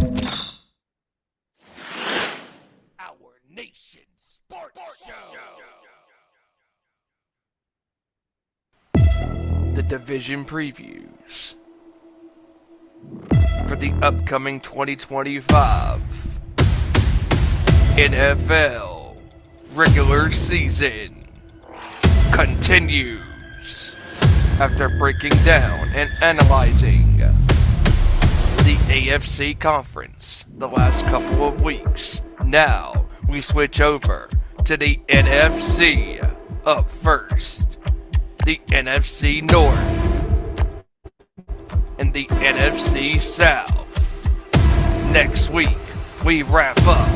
Our Nation Sports Show. The division previews for the upcoming 2025 NFL regular season continues after breaking down and analyzing the AFC conference the last couple of weeks. Now we switch over to the NFC. Up first, the NFC North and the NFC South. Next week, we wrap up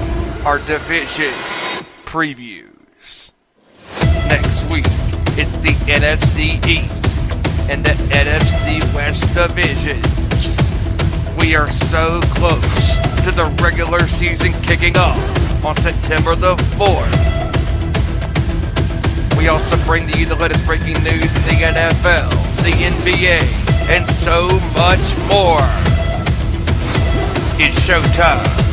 our division previews. Next week, it's the NFC East and the NFC West divisions. We are so close to the regular season kicking off on September the 4th. We also bring to you the latest breaking news in the NFL, the NBA, and so much more. It's showtime.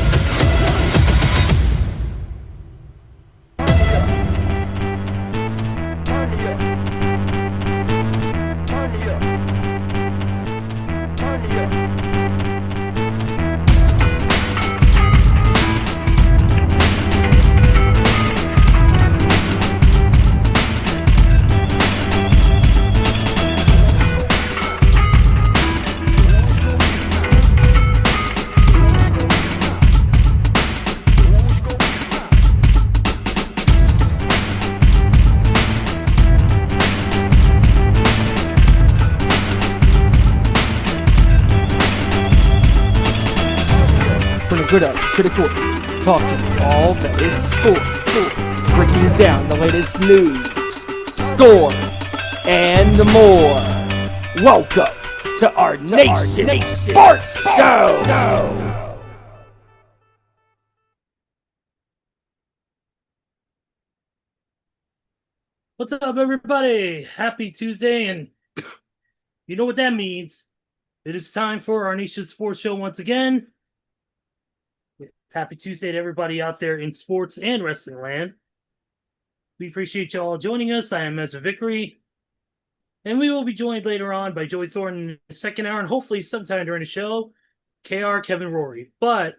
Good up to the court, talking all that is sport, breaking down the latest news, scores, and more. Welcome to our Nation Sports Show. What's up, everybody? Happy Tuesday, and you know what that means. It is time for our Nation Sports Show once again. Happy Tuesday to everybody out there in sports and wrestling land. We appreciate you all joining us. I am Ezra Vickery, and we will be joined later on by Joey Thornton in the second hour, and hopefully sometime during the show, KR, Kevin Rory. But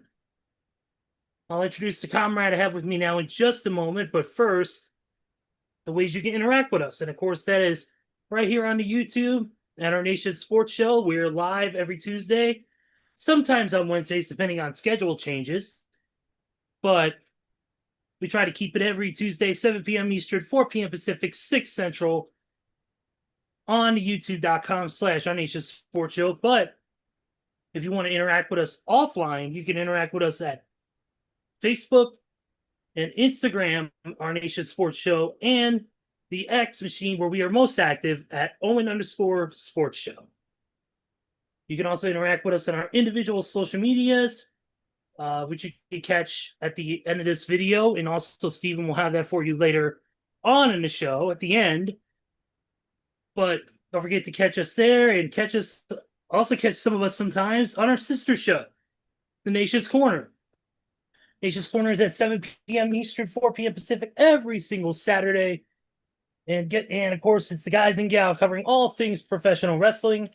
I'll introduce the comrade I have with me now in just a moment. But first, the ways you can interact with us. And of course, that is right here on the YouTube at our Nation Sports Show. We're live every Tuesday, sometimes on Wednesdays, depending on schedule changes. But we try to keep it every Tuesday, 7 p.m. Eastern, 4 p.m. Pacific, 6 Central on youtube.com/Nation Sports Show. But if you want to interact with us offline, you can interact with us at Facebook and Instagram, our Nation Sports Show, and the X machine where we are most active at Owen_Sports Show. You can also interact with us on our individual social medias, which you can catch at the end of this video. And also, Steven will have that for you later on in the show at the end. But don't forget to catch us there and catch some of us sometimes on our sister show, The Nation's Corner. Nation's Corner is at 7 p.m. Eastern, 4 p.m. Pacific every single Saturday. And of course, it's the guys and gal covering all things professional wrestling.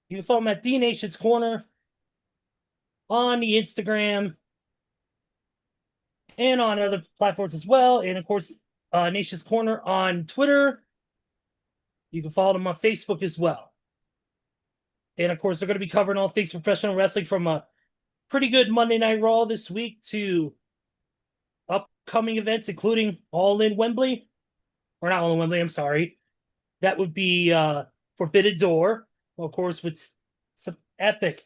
You can follow them at The Nation's Corner on the Instagram and on other platforms as well. And of course, Nation's Corner on Twitter. You can follow them on Facebook as well. And of course, they're going to be covering all things professional wrestling from a pretty good Monday Night Raw this week to upcoming events, including All In Wembley. Or not All In Wembley, I'm sorry. That would be Forbidden Door. Well, of course, with some epic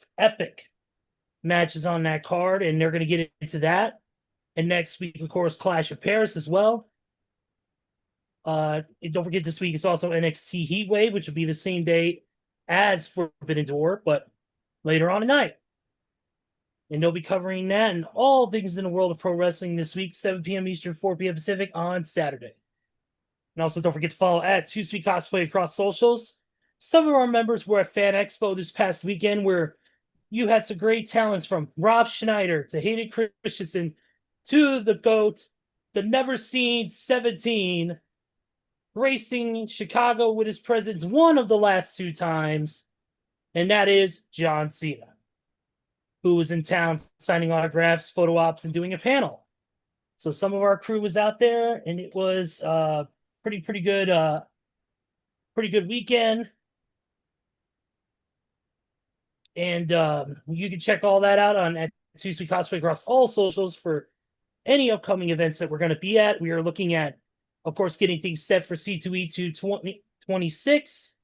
matches on that card, and they're going to get into that. And next week, of course, Clash of Paris as well. And don't forget, this week is also NXT Heatwave, which will be the same day as Forbidden Door, but later on tonight. And they'll be covering that and all things in the world of pro wrestling this week, 7 p.m. Eastern, 4 p.m. Pacific on Saturday. And also, don't forget to follow at Too Sweet Cosplay across socials. Some of our members were at Fan Expo this past weekend, where you had some great talents from Rob Schneider to Hayden Christensen to the GOAT, the never seen 17, gracing Chicago with his presence one of the last 2 times, and that is John Cena, who was in town signing autographs, photo ops, and doing a panel. So some of our crew was out there, and it was pretty good weekend. And you can check all that out on at Tuesday Cosplay across all socials for any upcoming events that we're going to be at. We are looking at, of course, getting things set for C2E2 2026,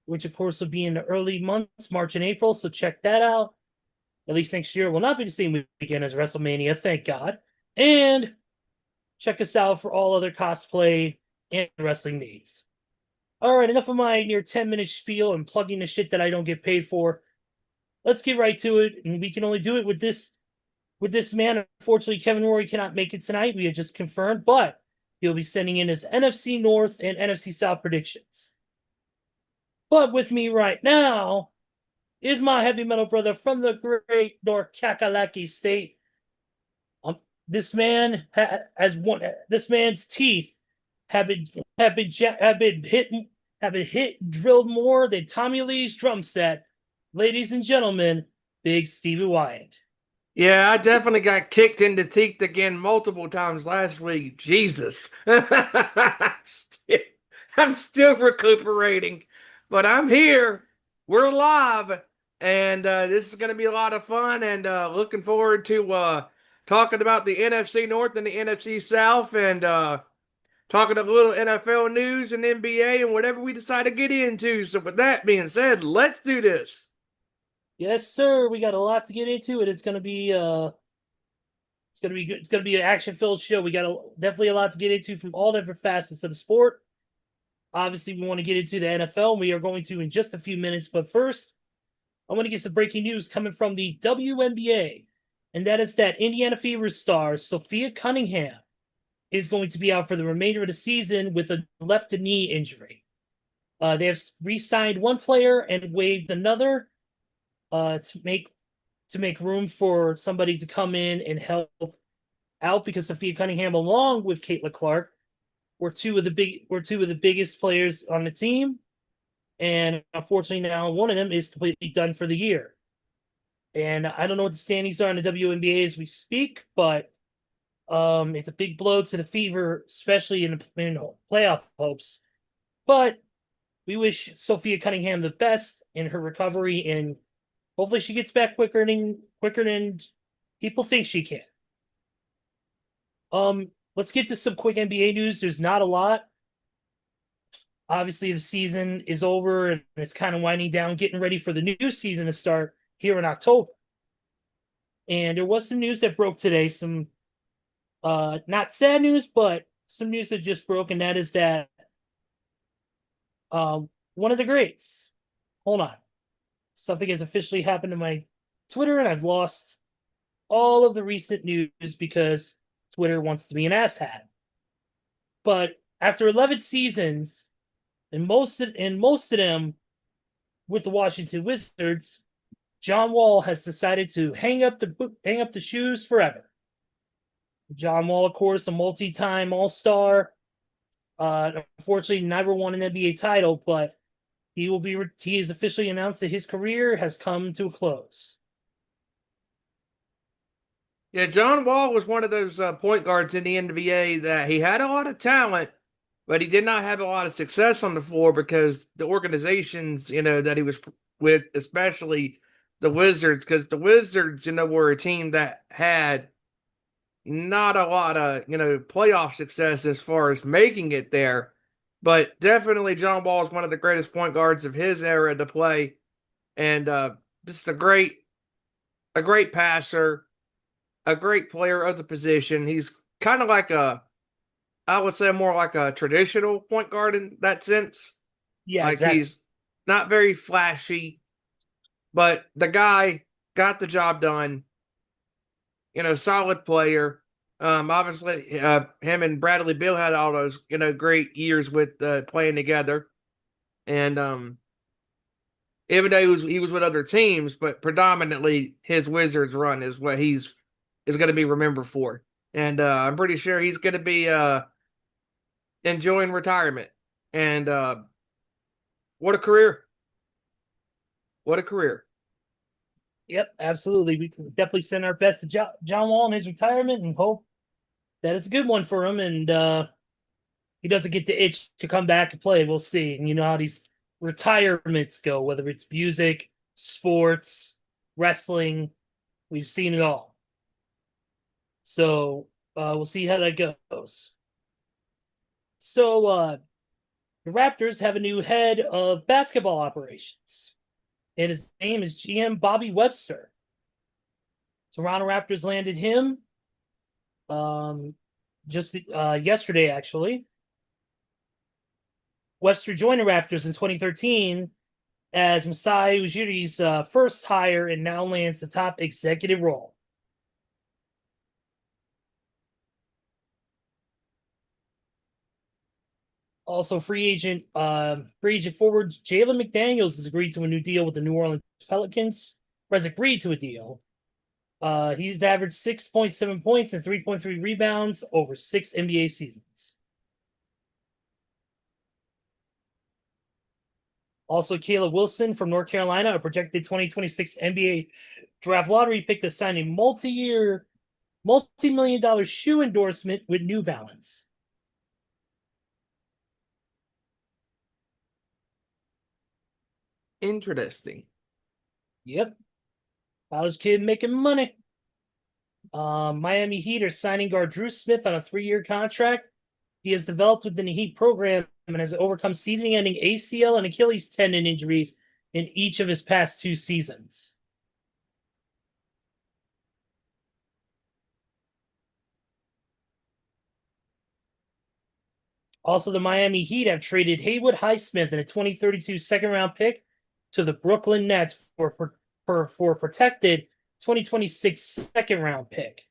which of course will be in the early months, March and April. So check that out. At least next year will not be the same weekend as WrestleMania, thank God. And check us out for all other cosplay and wrestling needs. All right, enough of my near 10-minute spiel and plugging the shit that I don't get paid for. Let's get right to it, and we can only do it with this man. Unfortunately, Kevin Rory cannot make it tonight. We had just confirmed, but he'll be sending in his NFC North and NFC South predictions. But with me right now is my heavy metal brother from the great North Kakalaki State. This man's teeth have been drilled more than Tommy Lee's drum set. Ladies and gentlemen, Big Stevie Wyand. Yeah, I definitely got kicked in the teeth again multiple times last week. Jesus. I'm still recuperating, but I'm here. We're live, and this is going to be a lot of fun, and looking forward to talking about the NFC North and the NFC South, and talking a little NFL news and NBA and whatever we decide to get into. So with that being said, let's do this. Yes, sir. We got a lot to get into, and it's gonna be good. It's gonna be an action-filled show. We got definitely a lot to get into from all different facets of the sport. Obviously, we want to get into the NFL, and we are going to in just a few minutes. But first, I want to get some breaking news coming from the WNBA, and that is that Indiana Fever star Sophia Cunningham is going to be out for the remainder of the season with a left knee injury. They have re-signed one player and waived another. To make room for somebody to come in and help out, because Sophia Cunningham, along with Caitlin Clark, were two of the biggest players on the team, and unfortunately now one of them is completely done for the year. And I don't know what the standings are in the WNBA as we speak, but it's a big blow to the Fever, especially in playoff hopes. But we wish Sophia Cunningham the best in her recovery, and hopefully she gets back quicker than people think she can. Let's get to some quick NBA news. There's not a lot. Obviously, the season is over and it's kind of winding down, getting ready for the new season to start here in October. And there was some news that broke today. Some not sad news, but some news that just broke, and that is that one of the greats. Hold on. Something has officially happened to my Twitter, and I've lost all of the recent news because Twitter wants to be an asshat. But after 11 seasons, and most of them with the Washington Wizards, John Wall has decided to hang up the shoes forever. John Wall, of course, a multi-time All-Star. Unfortunately, never won an NBA title, but he has officially announced that his career has come to a close. Yeah, John Wall was one of those point guards in the NBA that he had a lot of talent, but he did not have a lot of success on the floor because the organizations, that he was with, especially the Wizards, because the Wizards, were a team that had not a lot of, playoff success as far as making it there. But definitely John Wall is one of the greatest point guards of his era to play. And just a great passer, a great player of the position. He's kind of like I would say more like a traditional point guard in that sense. Yeah, like exactly. He's not very flashy, but the guy got the job done. Solid player. Obviously, him and Bradley Beal had all those, great years with playing together. And even though he was with other teams, but predominantly his Wizards run is what he's is going to be remembered for. And I'm pretty sure he's going to be enjoying retirement. And what a career! What a career! Yep, absolutely. We can definitely send our best to John Wall in his retirement and hope that it's a good one for him and he doesn't get the itch to come back and play. We'll see. And you know how these retirements go, whether it's music, sports, wrestling. We've seen it all. So we'll see how that goes. So the Raptors have a new head of basketball operations, and his name is GM Bobby Webster. Toronto Raptors landed him just yesterday, actually. Webster joined the Raptors in 2013 as Masai Ujiri's first hire and now lands the top executive role. Also, free agent forward Jalen McDaniels has agreed to a new deal with the New Orleans Pelicans. Or has agreed to a deal. He's averaged 6.7 points and 3.3 rebounds over 6 NBA seasons. Also, Caleb Wilson from North Carolina, a projected 2026 NBA draft lottery pick, to sign a multi-million-dollar shoe endorsement with New Balance. Interesting. Yep. College kid making money. Miami Heat are signing guard Drew Smith on a 3-year contract. He has developed within the Heat program and has overcome season-ending ACL and Achilles tendon injuries in each of his past 2 seasons. Also, the Miami Heat have traded Haywood Highsmith and a 2032 second-round pick to the Brooklyn Nets for protected 2026 second-round pick.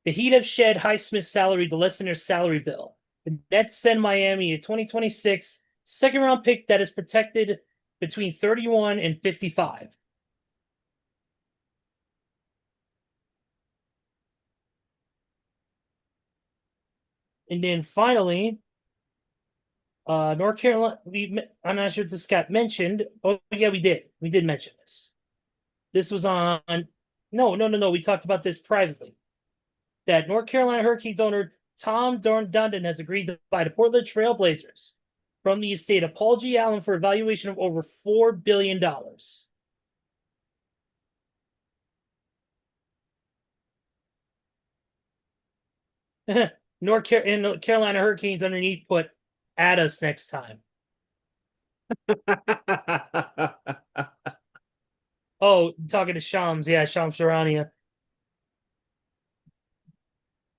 The Heat have shed Highsmith's salary to lessen their salary bill. The Nets send Miami a 2026 second-round pick that is protected between 31 and 55. And then finally, North Carolina, I'm not sure if this got mentioned. Oh, yeah, we did. We did mention this. This was on, no. We talked about this privately. That North Carolina Hurricanes owner Tom Dundon has agreed to buy the Portland Trail Blazers from the estate of Paul G. Allen for a valuation of over $4 billion. North Carolina Hurricanes underneath put at us next time. Oh, talking to Shams. Yeah, Shams Charania.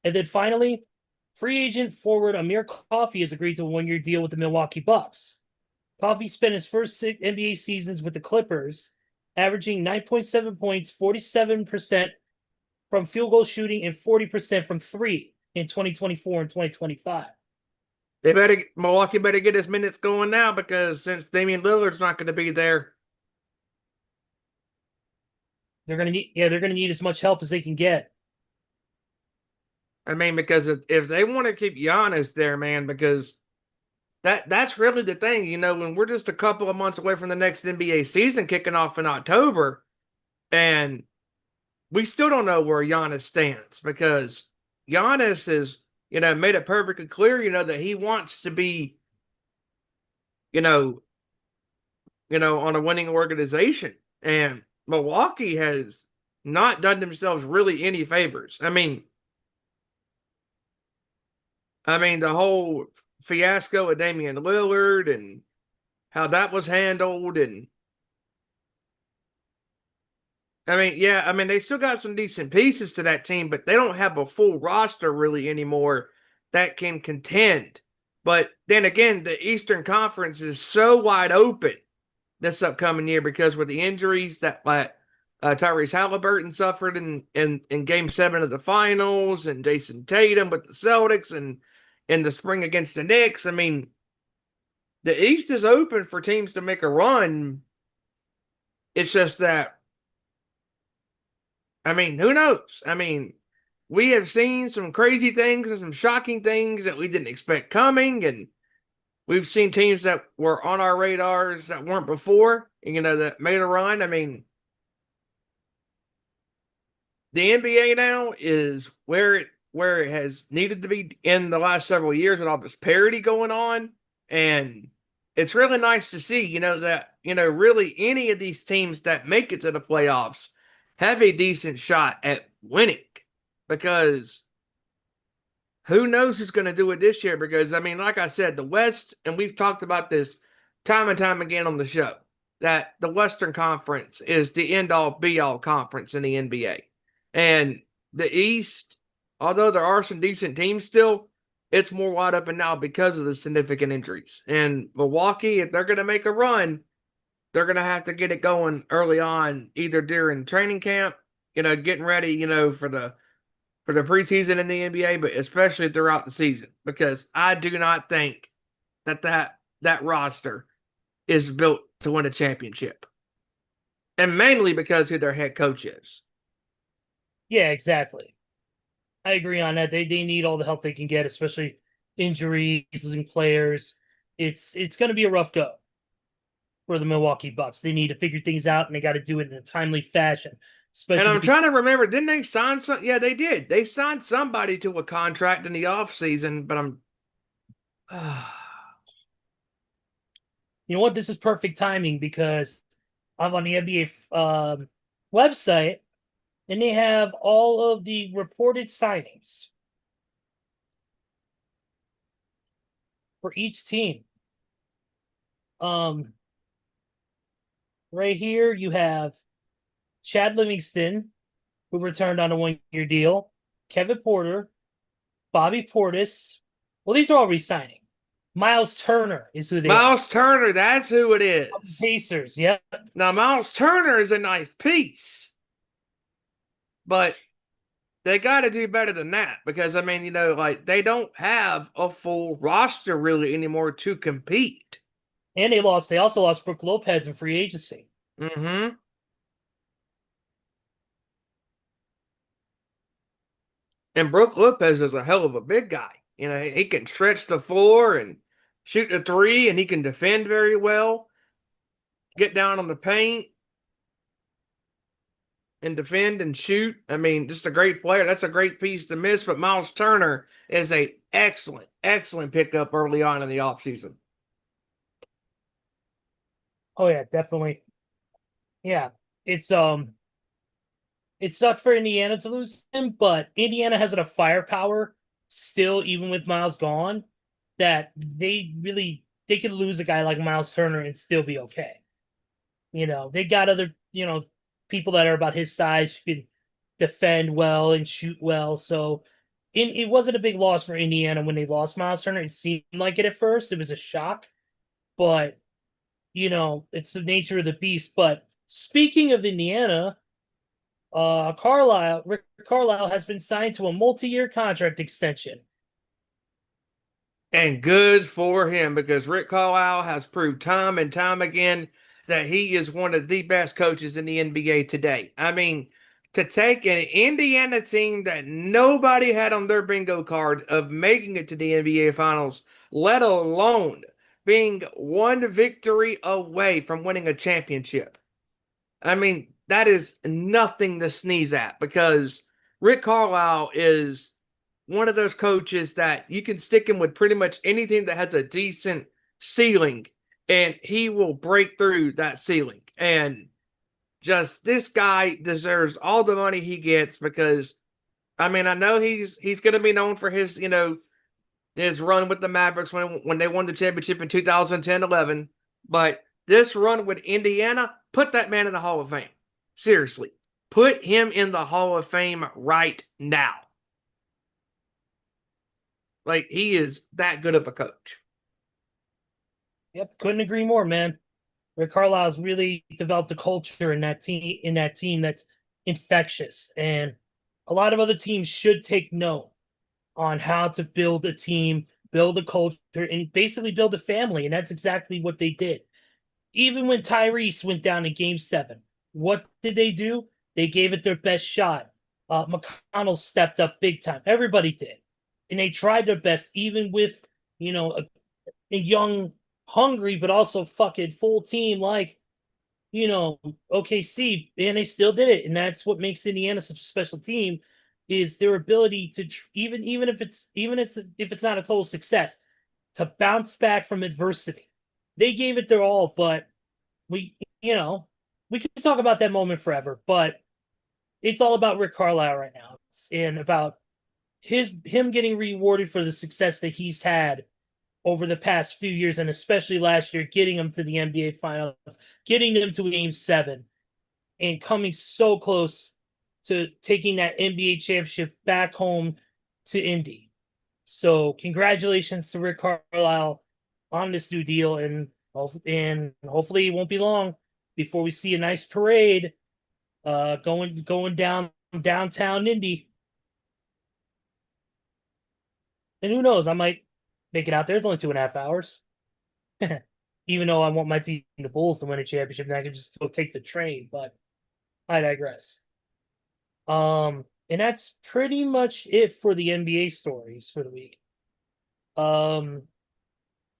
And then finally, free agent forward Amir Coffey has agreed to a 1-year deal with the Milwaukee Bucks. Coffey spent his first 6 NBA seasons with the Clippers, averaging 9.7 points, 47% from field goal shooting, and 40% from 3 in 2024 and 2025. Milwaukee better get his minutes going now, because since Damian Lillard's not going to be there, they're going to need as much help as they can get. I mean, because if they want to keep Giannis there, man, because that's really the thing, you know, when we're just a couple of months away from the next NBA season kicking off in October, and we still don't know where Giannis stands, because Giannis is, you know, made it perfectly clear, you know, that he wants to be, you know, on a winning organization. And Milwaukee has not done themselves really any favors. I mean, the whole fiasco with Damian Lillard and how that was handled, and they still got some decent pieces to that team, but they don't have a full roster really anymore that can contend. But then again, the Eastern Conference is so wide open this upcoming year, because with the injuries that Tyrese Halliburton suffered in Game 7 of the finals, and Jason Tatum with the Celtics, and in the spring against the Knicks. I mean, the East is open for teams to make a run. It's just that, I mean, who knows? I mean, we have seen some crazy things and some shocking things that we didn't expect coming, and we've seen teams that were on our radars that weren't before, that made a run. I mean, the NBA now is where it has needed to be in the last several years with all this parity going on, and it's really nice to see, that really any of these teams that make it to the playoffs have a decent shot at winning, because who knows who's going to do it this year? Because, I mean, like I said, the West, and we've talked about this time and time again on the show, that the Western Conference is the end-all, be-all conference in the NBA. And the East, although there are some decent teams still, it's more wide open now because of the significant injuries. And Milwaukee, if they're going to make a run, they're going to have to get it going early on, either during training camp, getting ready, for the preseason in the NBA, but especially throughout the season, because I do not think that roster is built to win a championship. And mainly because who their head coach is. Yeah, exactly. I agree on that. They need all the help they can get, especially injuries, losing players. It's going to be a rough go for the Milwaukee Bucks. They need to figure things out, and they got to do it in a timely fashion. And I'm trying to remember, didn't they sign some? Yeah, they did. They signed somebody to a contract in the offseason, but I'm... You know what? This is perfect timing because I'm on the NBA website, and they have all of the reported signings for each team. Right here, you have Chad Livingston, who returned on a one-year deal, Kevin Porter, Bobby Portis. Well, these are all re-signing. Miles Turner is who they are. Miles Turner, that's who it is. Pacers, yep. Now, Miles Turner is a nice piece, but they got to do better than that, because, I mean, they don't have a full roster really anymore to compete. And they also lost Brook Lopez in free agency. Mm-hmm. And Brook Lopez is a hell of a big guy. He can stretch the floor and shoot the three, and he can defend very well, get down on the paint, and defend and shoot. I mean, just a great player. That's a great piece to miss, but Miles Turner is a excellent, excellent pickup early on in the offseason. Oh, yeah, definitely. Yeah, it sucked for Indiana to lose him, but Indiana has enough firepower still, even with Miles gone, that they could lose a guy like Miles Turner and still be okay. They got other, people that are about his size who can defend well and shoot well. So it wasn't a big loss for Indiana when they lost Miles Turner. It seemed like it at first. It was a shock, but it's the nature of the beast. But speaking of Indiana, Rick Carlisle has been signed to a multi-year contract extension. And good for him, because Rick Carlisle has proved time and time again that he is one of the best coaches in the NBA today. I mean, to take an Indiana team that nobody had on their bingo card of making it to the NBA Finals, let alone being one victory away from winning a championship. I mean, that is nothing to sneeze at, because Rick Carlisle is one of those coaches that you can stick him with pretty much anything that has a decent ceiling, and he will break through that ceiling. And just, this guy deserves all the money he gets, because, I mean, I know he's going to be known for his, his run with the Mavericks when they won the championship in 2010-11. But this run with Indiana, put that man in the Hall of Fame. Seriously. Put him in the Hall of Fame right now. Like, he is that good of a coach. Yep, couldn't agree more, man. Rick Carlisle's really developed a culture in that team that's infectious, and a lot of other teams should take note on how to build a team, build a culture, and basically build a family. And that's exactly what they did. Even when Tyrese went down in Game 7, what did they do? They gave it their best shot. McConnell stepped up big time. Everybody did. And they tried their best, even with, a young, hungry, but also fucking full team like, OKC, and they still did it. And that's what makes Indiana such a special team, is their ability to even if it's not a total success, to bounce back from adversity. They gave it their all, but we could talk about that moment forever, but it's all about Rick Carlisle right now, and about him getting rewarded for the success that he's had over the past few years, and especially last year, getting them to the NBA Finals, getting them to Game 7, and coming so close to taking that NBA championship back home to Indy. So congratulations to Rick Carlisle on this new deal, and hopefully it won't be long before we see a nice parade going down downtown Indy. And who knows, I might make it out there. It's only 2.5 hours. Even though I want my team, the Bulls, to win a championship, and I could just go take the train, but I digress. And that's pretty much it for the NBA stories for the week.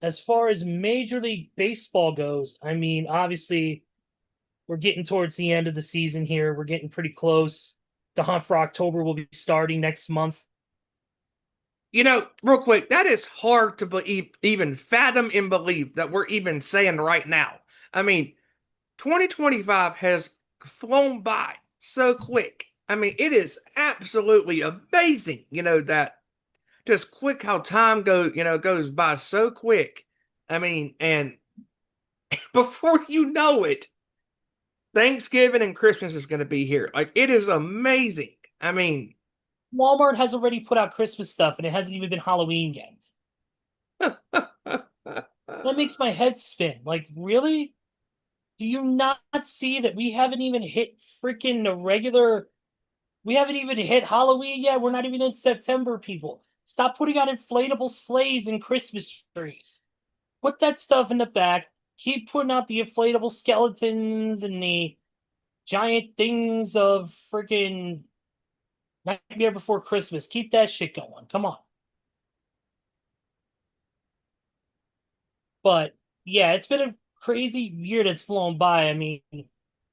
As far as Major League Baseball goes, I mean, obviously, we're getting towards the end of the season here. We're getting pretty close. The hunt for October will be starting next month. Real quick, that is hard to believe, even fathom and believe that we're even saying right now. I mean, 2025 has flown by so quick. I mean, it is absolutely amazing, that just quick how time goes by so quick. I mean, and before you know it, Thanksgiving and Christmas is going to be here. Like, it is amazing. I mean, Walmart has already put out Christmas stuff, and it hasn't even been Halloween yet. That makes my head spin. Like, really? Do you not see that we haven't even hit freaking the regular... We haven't even hit Halloween yet. We're not even in September, people. Stop putting out inflatable sleighs and Christmas trees. Put that stuff in the back. Keep putting out the inflatable skeletons and the giant things of freaking Nightmare Before Christmas. Keep that shit going. Come on. But yeah, it's been a crazy year that's flown by. I mean,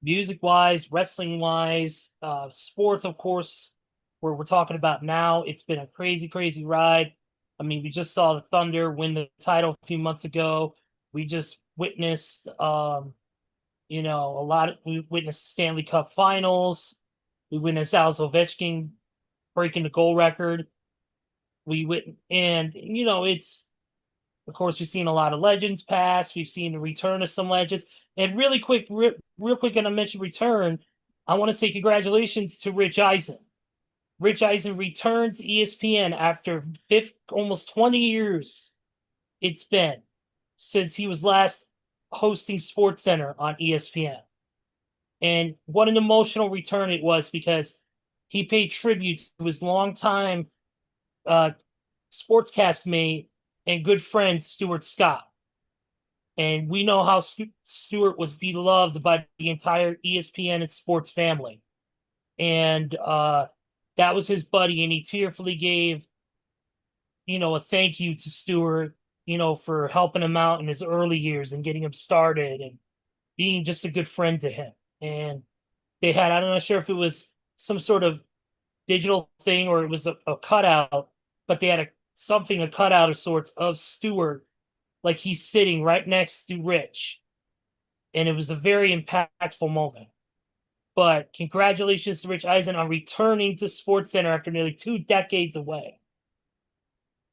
music-wise, wrestling-wise, sports, of course, where we're talking about now. It's been a crazy, crazy ride. I mean, we just saw the Thunder win the title a few months ago. We just witnessed, we witnessed Stanley Cup Finals. We witnessed Alex Ovechkin breaking the goal record. It's, of course, we've seen a lot of legends pass. We've seen the return of some legends. And really quick, real quick, and I mentioned return, I want to say congratulations to Rich Eisen. Rich Eisen returned to ESPN after almost 20 years it's been since he was last hosting SportsCenter on ESPN. And what an emotional return it was, because he paid tribute to his longtime sportscast mate and good friend, Stuart Scott. And we know how Stuart was beloved by the entire ESPN and sports family. And that was his buddy, and he tearfully gave, a thank you to Stuart, for helping him out in his early years and getting him started and being just a good friend to him. And they had, I'm not sure if it was some sort of digital thing or it was a cutout, but they had a cutout of sorts of Stuart, like he's sitting right next to Rich. And it was a very impactful moment. But congratulations to Rich Eisen on returning to SportsCenter after nearly 2 decades away.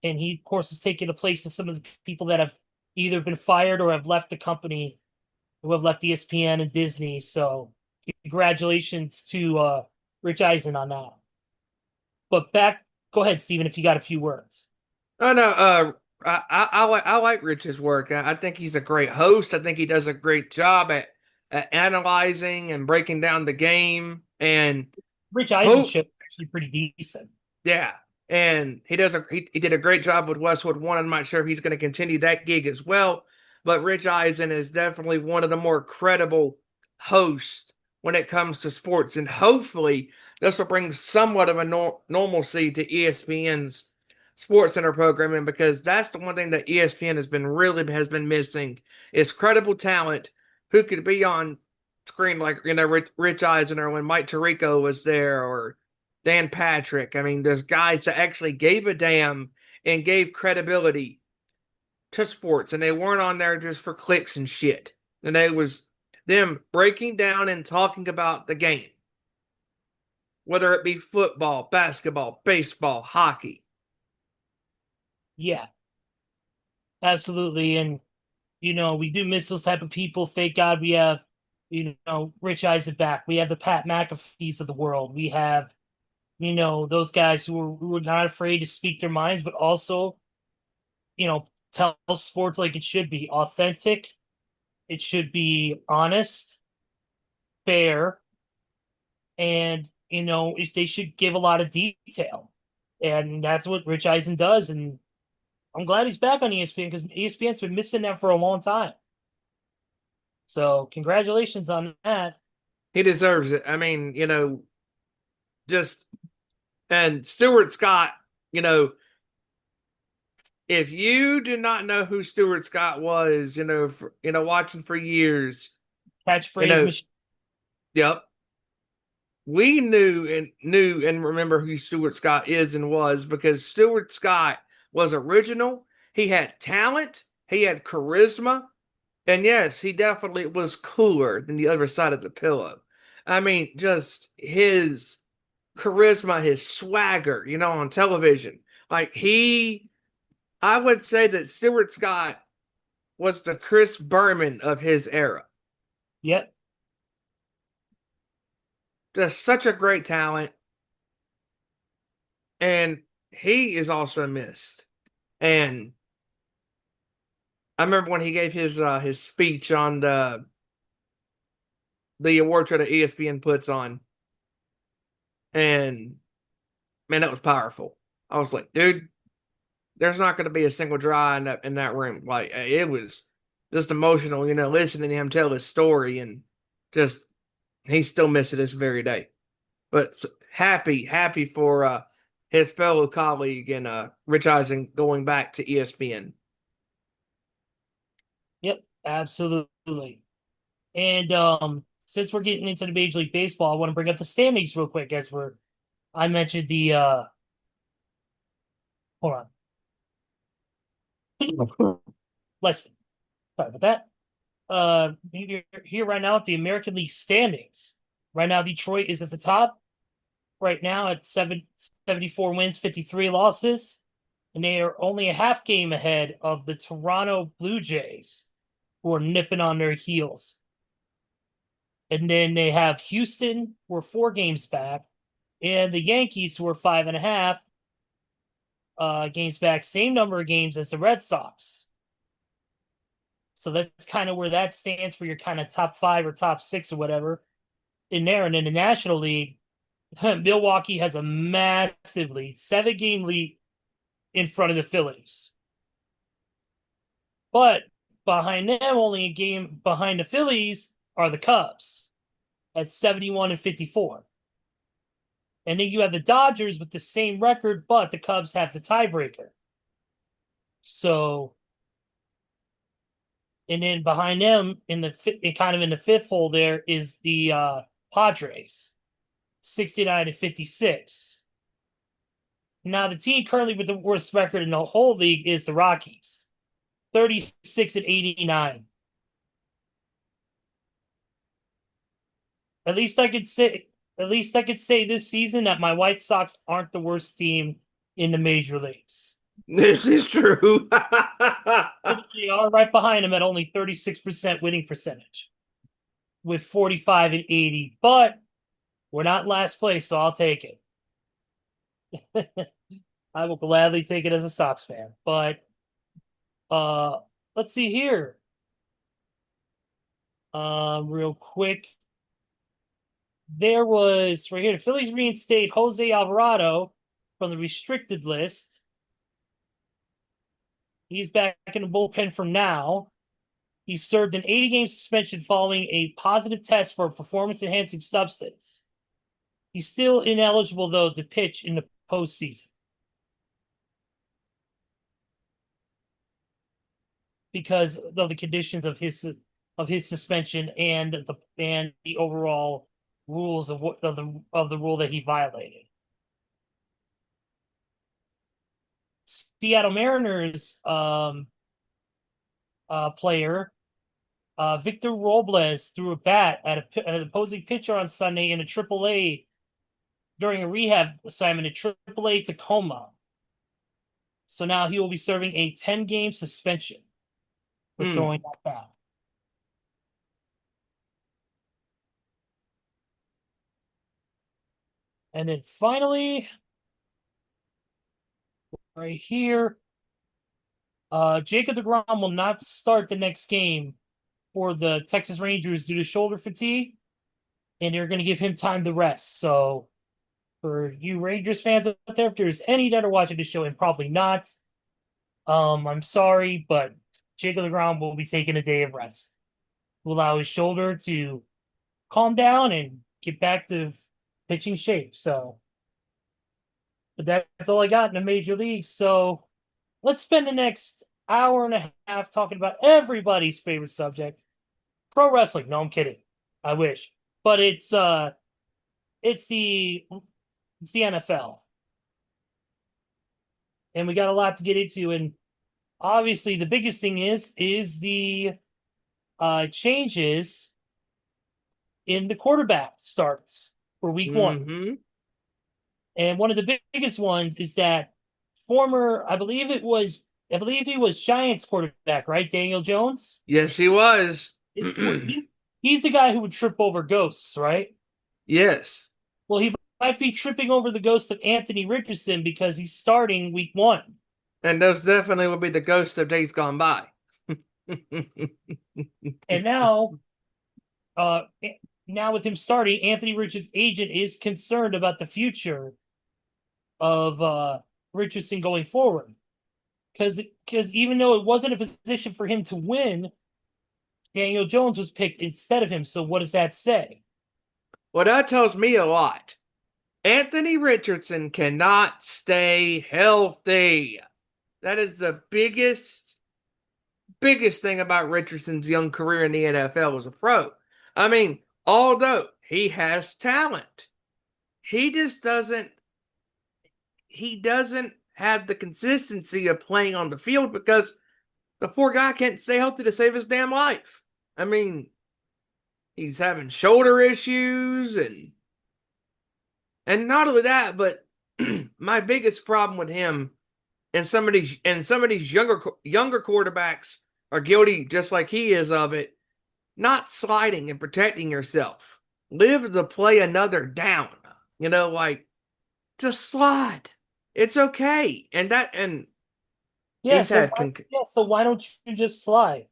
And he, of course, has taken the place of some of the people that have either been fired or have left the company, who have left ESPN and Disney. So congratulations to Rich Eisen on that. But go ahead, Steven, if you got a few words. Oh, no, I like Rich's work. I think he's a great host. I think he does a great job at analyzing and breaking down the game. And Rich Eisen's show is actually pretty decent. Yeah. and he did a great job with Westwood One. I'm not sure if he's going to continue that gig as well, but Rich Eisen is definitely one of the more credible hosts when it comes to sports, and hopefully this will bring somewhat of a normalcy to ESPN's Sports Center programming, because that's the one thing that ESPN has been missing is credible talent who could be on screen like Rich Eisen, or when Mike Tirico was there, or Dan Patrick. I mean, there's guys that actually gave a damn and gave credibility to sports, and they weren't on there just for clicks and shit. And it was them breaking down and talking about the game, whether it be football, basketball, baseball, hockey. Yeah, absolutely. And, we do miss those type of people. Thank God we have, Rich Eisen back. We have the Pat McAfees of the world. We have, those guys who are not afraid to speak their minds, but also, tell sports like it should be authentic. It should be honest, fair, and, they should give a lot of detail. And that's what Rich Eisen does. And I'm glad he's back on ESPN, because ESPN's been missing that for a long time. So congratulations on that. He deserves it. I mean, and Stuart Scott, if you do not know who Stuart Scott was, watching for years, Catchphrase machine. Yep. We knew and remember who Stuart Scott is and was, because Stuart Scott was original. He had talent. He had charisma. And yes, he definitely was cooler than the other side of the pillow. I mean, just his charisma, his swagger, on television. Like I would say that Stuart Scott was the Chris Berman of his era. Yep. Just such a great talent. And he is also missed. And I remember when he gave his speech on the award show that ESPN puts on. And man, that was powerful. I was like, dude, there's not going to be a single dry in that room. Like, it was just emotional, listening to him tell his story, and just he's still missing this very day. But happy for his fellow colleague and Rich Eisen going back to ESPN. Yep, absolutely. And since we're getting into the Major League Baseball, I want to bring up the standings real quick I mentioned the hold on. Sorry about that. Here right now at the American League standings. Right now, Detroit is at the top. Right now at 74 wins, 53 losses. And they are only a half game ahead of the Toronto Blue Jays, who are nipping on their heels. And then they have Houston, who are 4 games back, and the Yankees, who are 5.5 games back, same number of games as the Red Sox. So that's kind of where that stands for your kind of top 5 or top 6 or whatever in there. And in the National League, Milwaukee has a massive lead, 7-game lead in front of the Phillies. But behind them, only a game behind the Phillies, are the Cubs at 71 and 54. And then you have the Dodgers with the same record, but the Cubs have the tiebreaker. So, and then behind them, in the fifth hole there, is the Padres, 69 and 56. Now, the team currently with the worst record in the whole league is the Rockies, 36 and 89. At least I could say this season that my White Sox aren't the worst team in the major leagues. This is true. They are right behind them at only 36% winning percentage with 45 and 80. But we're not last place, so I'll take it. I will gladly take it as a Sox fan. But let's see here. Real quick. There was right here, the Phillies reinstate Jose Alvarado from the restricted list. He's back in the bullpen from now. He served an 80-game suspension following a positive test for a performance-enhancing substance. He's still ineligible, though, to pitch in the postseason because of the conditions of his suspension and the overall rules of the rule that he violated. Seattle Mariners player Victor Robles threw a bat at an opposing pitcher on Sunday in a AAA during a rehab assignment in AAA Tacoma. So now he will be serving a 10-game suspension for throwing that bat. And then finally, right here, Jacob deGrom will not start the next game for the Texas Rangers due to shoulder fatigue, and they're going to give him time to rest. So for you Rangers fans out there, if there's any that are watching the show, and probably not, I'm sorry, but Jacob deGrom will be taking a day of rest to allow his shoulder to calm down and get back to pitching shape. So, but that's all I got in the major leagues. So let's spend the next hour and a half talking about everybody's favorite subject, pro wrestling. No, I'm kidding. I wish, but it's the NFL, and we got a lot to get into. And obviously, the biggest thing is the changes in the quarterback starts for week one. And one of the biggest ones is that former, I believe he was Giants quarterback, right? Daniel Jones? Yes, he was. He's the guy who would trip over ghosts, right? Yes. Well, he might be tripping over the ghost of Anthony Richardson because he's starting week one. And those definitely will be the ghosts of days gone by. And now with him starting, Anthony Richardson's agent is concerned about the future of Richardson going forward. Because even though it wasn't a position for him to win, Daniel Jones was picked instead of him. So what does that say? Well, that tells me a lot. Anthony Richardson cannot stay healthy. That is the biggest thing about Richardson's young career in the NFL as a pro. I mean, although he has talent, he doesn't have the consistency of playing on the field because the poor guy can't stay healthy to save his damn life. I mean, he's having shoulder issues and not only that, but my biggest problem with him and some of these younger quarterbacks are guilty just like he is of it, not sliding and protecting yourself. Live to play another down. Like just slide. It's okay. So why don't you just slide?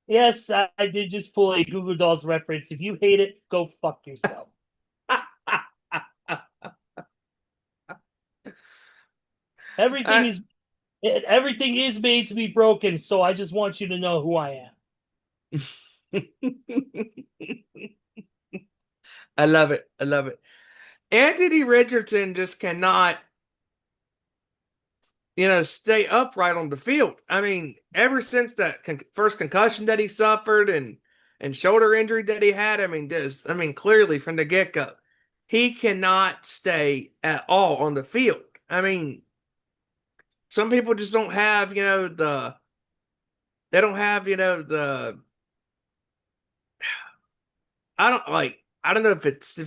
Yes, I did just pull a Google Dolls reference. If you hate it, go fuck yourself. Everything is made to be broken, so I just want you to know who I am. I love it. Anthony Richardson just cannot, stay upright on the field. I mean, ever since that first concussion that he suffered and shoulder injury that he had, clearly from the get-go, he cannot stay at all on the field. I mean, some people just don't have, I don't know if it's a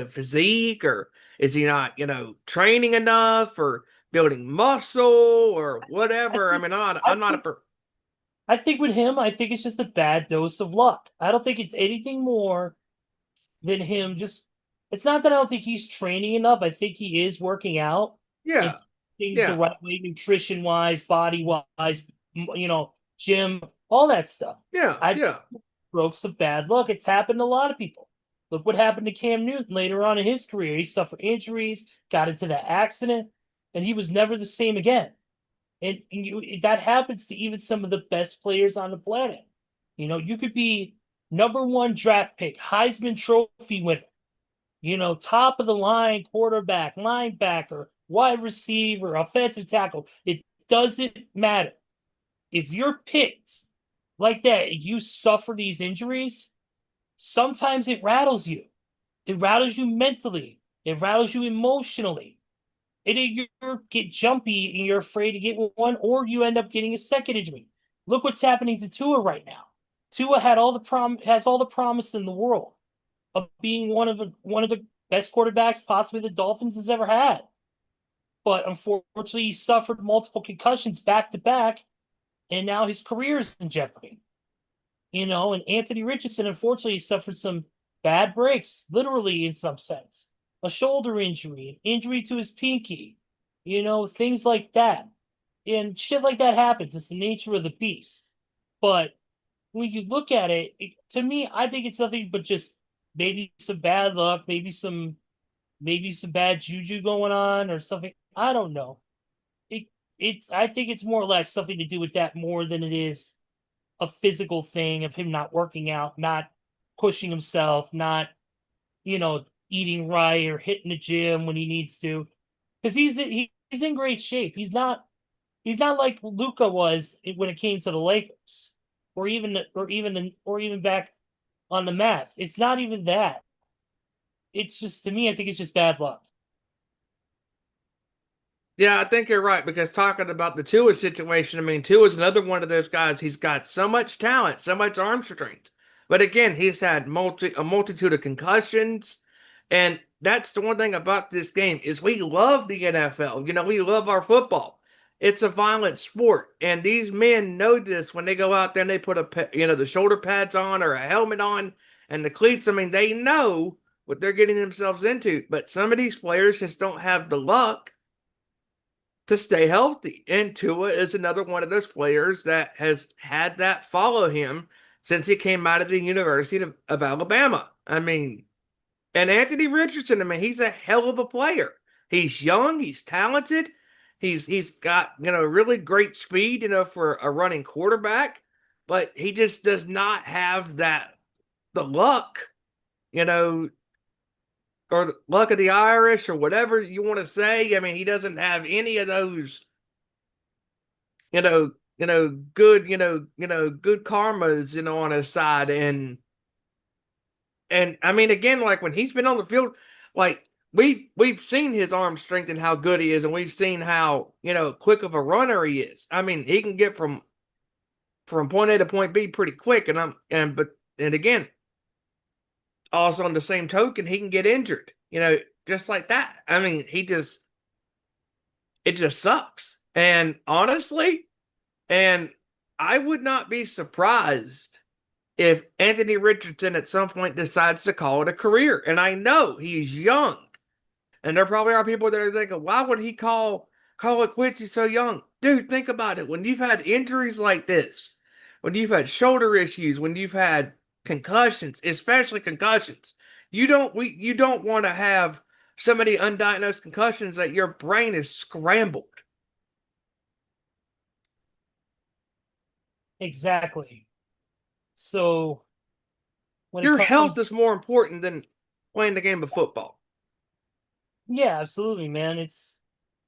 physique, or is he not training enough or building muscle or whatever. I think with him, it's just a bad dose of luck. I don't think it's anything more than him it's not that I don't think he's training enough. I think he is working out. Yeah. Things the right way, nutrition wise, body wise, gym, all that stuff. Yeah. Strokes of bad luck. It's happened to a lot of people. Look what happened to Cam Newton later on in his career. He suffered injuries, got into that accident, and he was never the same again. And that happens to even some of the best players on the planet. You know, you could be #1 draft pick, Heisman Trophy winner, you know, top of the line quarterback, linebacker, wide receiver, offensive tackle. It doesn't matter. If you're picked like that, you suffer these injuries, sometimes it rattles you. It rattles you mentally. It rattles you emotionally. You get jumpy and you're afraid to get one, or you end up getting a second injury. Look what's happening to Tua right now. Tua has all the promise in the world of being one of the best quarterbacks possibly the Dolphins has ever had. But unfortunately, he suffered multiple concussions back to back, and now his career is in jeopardy. You know, and Anthony Richardson, unfortunately, suffered some bad breaks, literally in some sense. A shoulder injury, an injury to his pinky, you know, things like that. And shit like that happens. It's the nature of the beast. But when you look at it, to me, I think it's nothing but just maybe some bad luck, maybe some bad juju going on or something. I don't know. I think it's more or less something to do with that more than it is a physical thing of him not working out, not pushing himself, not, you know, eating right or hitting the gym when he needs to. Because he's in great shape. He's not like Luka was when it came to the Lakers, or even back on the Mavs. It's not even that. It's just, to me, I think it's just bad luck. Yeah, I think you're right, because talking about the Tua situation, I mean, Tua's another one of those guys. He's got so much talent, so much arm strength, but again, he's had a multitude of concussions, and that's the one thing about this game is we love the NFL. You know, we love our football. It's a violent sport, and these men know this when they go out there and they put the shoulder pads on or a helmet on and the cleats. I mean, they know what they're getting themselves into, but some of these players just don't have the luck to stay healthy. And Tua is another one of those players that has had that follow him since he came out of the University of Alabama. I mean, and Anthony Richardson, I mean, he's a hell of a player. He's young, he's talented, he's got, you know, really great speed, you know, for a running quarterback, but he just does not have the luck, you know, or the luck of the Irish, or whatever you want to say. I mean, he doesn't have any of those, good, good karmas, on his side. And I mean, again, like when he's been on the field, like we've seen his arm strength and how good he is, and we've seen how, quick of a runner he is. I mean, he can get from point A to point B pretty quick. And again, also on the same token, he can get injured, just like that. I mean, it just sucks. And honestly, and I would not be surprised if Anthony Richardson at some point decides to call it a career. And I know he's young, and there probably are people that are thinking, why would he call it quits? He's so young. Dude, think about it. When you've had injuries like this, when you've had shoulder issues, when you've had concussions, especially concussions, you don't want to have so many undiagnosed concussions that your brain is scrambled. Exactly. So your health is more important than playing the game of football. Yeah, absolutely, man. It's,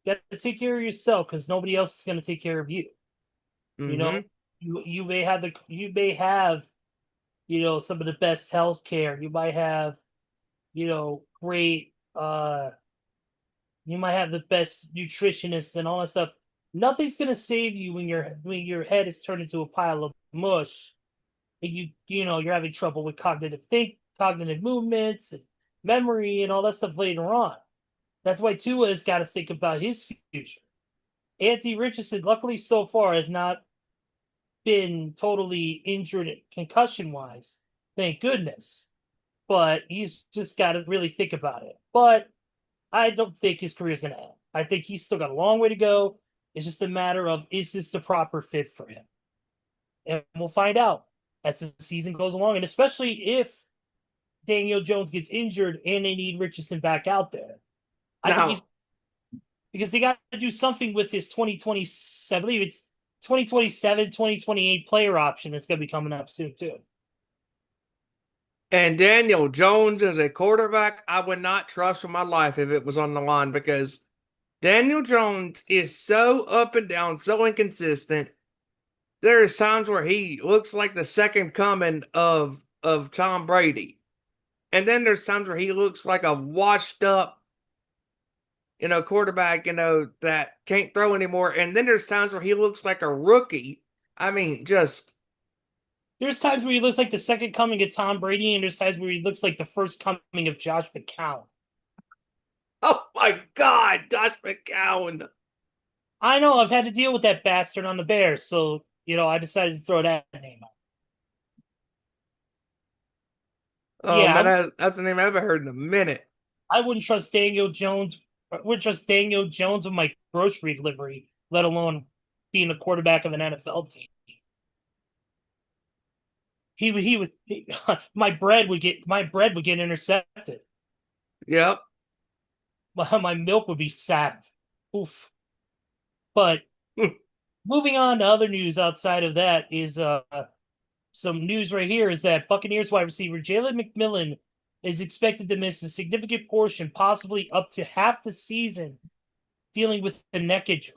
you got to take care of yourself, because nobody else is going to take care of you. Mm-hmm. You may have some of the best health care. You might have, great, you might have the best nutritionists and all that stuff. Nothing's gonna save you when your head is turned into a pile of mush, and you're having trouble with cognitive movements and memory and all that stuff later on. That's why Tua has got to think about his future. Anthony Richardson, luckily so far, has not been totally injured concussion-wise. Thank goodness. But he's just got to really think about it. But I don't think his career is going to end. I think he's still got a long way to go. It's just a matter of, is this the proper fit for him? And we'll find out as the season goes along. And especially if Daniel Jones gets injured and they need Richardson back out there. I think he's because they got to do something with his 2027. I believe it's 2027, 2028 player option that's going to be coming up soon too. And Daniel Jones as a quarterback, I would not trust for my life if it was on the line because Daniel Jones is so up and down, so inconsistent. There is times where he looks like the second coming of Tom Brady. And then there's times where he looks like a washed up, quarterback, that can't throw anymore. And then there's times where he looks like a rookie. I mean, there's times where he looks like the second coming of Tom Brady, and there's times where he looks like the first coming of Josh McCown. Oh my God, Josh McCown. I know, I've had to deal with that bastard on the Bears, so, I decided to throw that name out. Oh, yeah, man, that's the name I've ever heard in a minute. I wouldn't trust Daniel Jones. I wouldn't trust Daniel Jones with my grocery delivery, let alone being the quarterback of an NFL team. My bread would get intercepted. Yep. My milk would be sacked. Oof. But moving on to other news outside of that is some news right here is that Buccaneers wide receiver Jalen McMillan is expected to miss a significant portion, possibly up to half the season, dealing with a neck injury.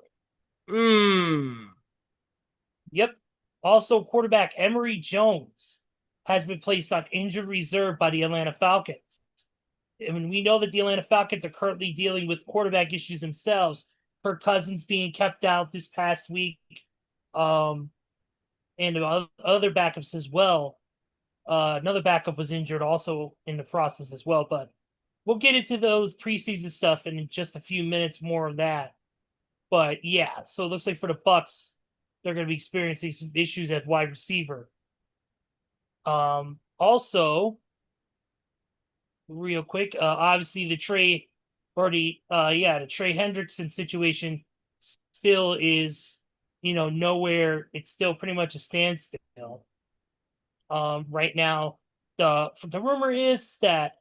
Yep. Also, quarterback Emory Jones has been placed on injured reserve by the Atlanta Falcons. And we know that the Atlanta Falcons are currently dealing with quarterback issues themselves. Kirk Cousins being kept out this past week, and other backups as well. Another backup was injured also in the process as well. But we'll get into those preseason stuff in just a few minutes, more of that. But yeah, so it looks like for the Bucs, they're going to be experiencing some issues at wide receiver. Also, real quick, obviously the Trey Hendrickson situation still is, nowhere. It's still pretty much a standstill. Right now, the rumor is that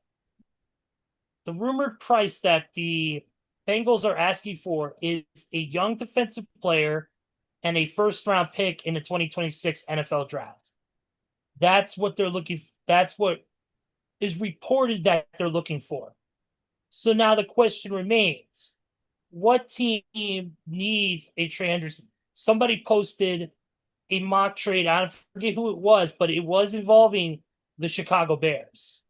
the rumored price that the Bengals are asking for is a young defensive player and a first-round pick in the 2026 NFL draft. That's what they're looking for. That's what is reported that they're looking for. So now the question remains, what team needs a Trey Hendrickson? Somebody posted a mock trade. I forget who it was, but it was involving the Chicago Bears.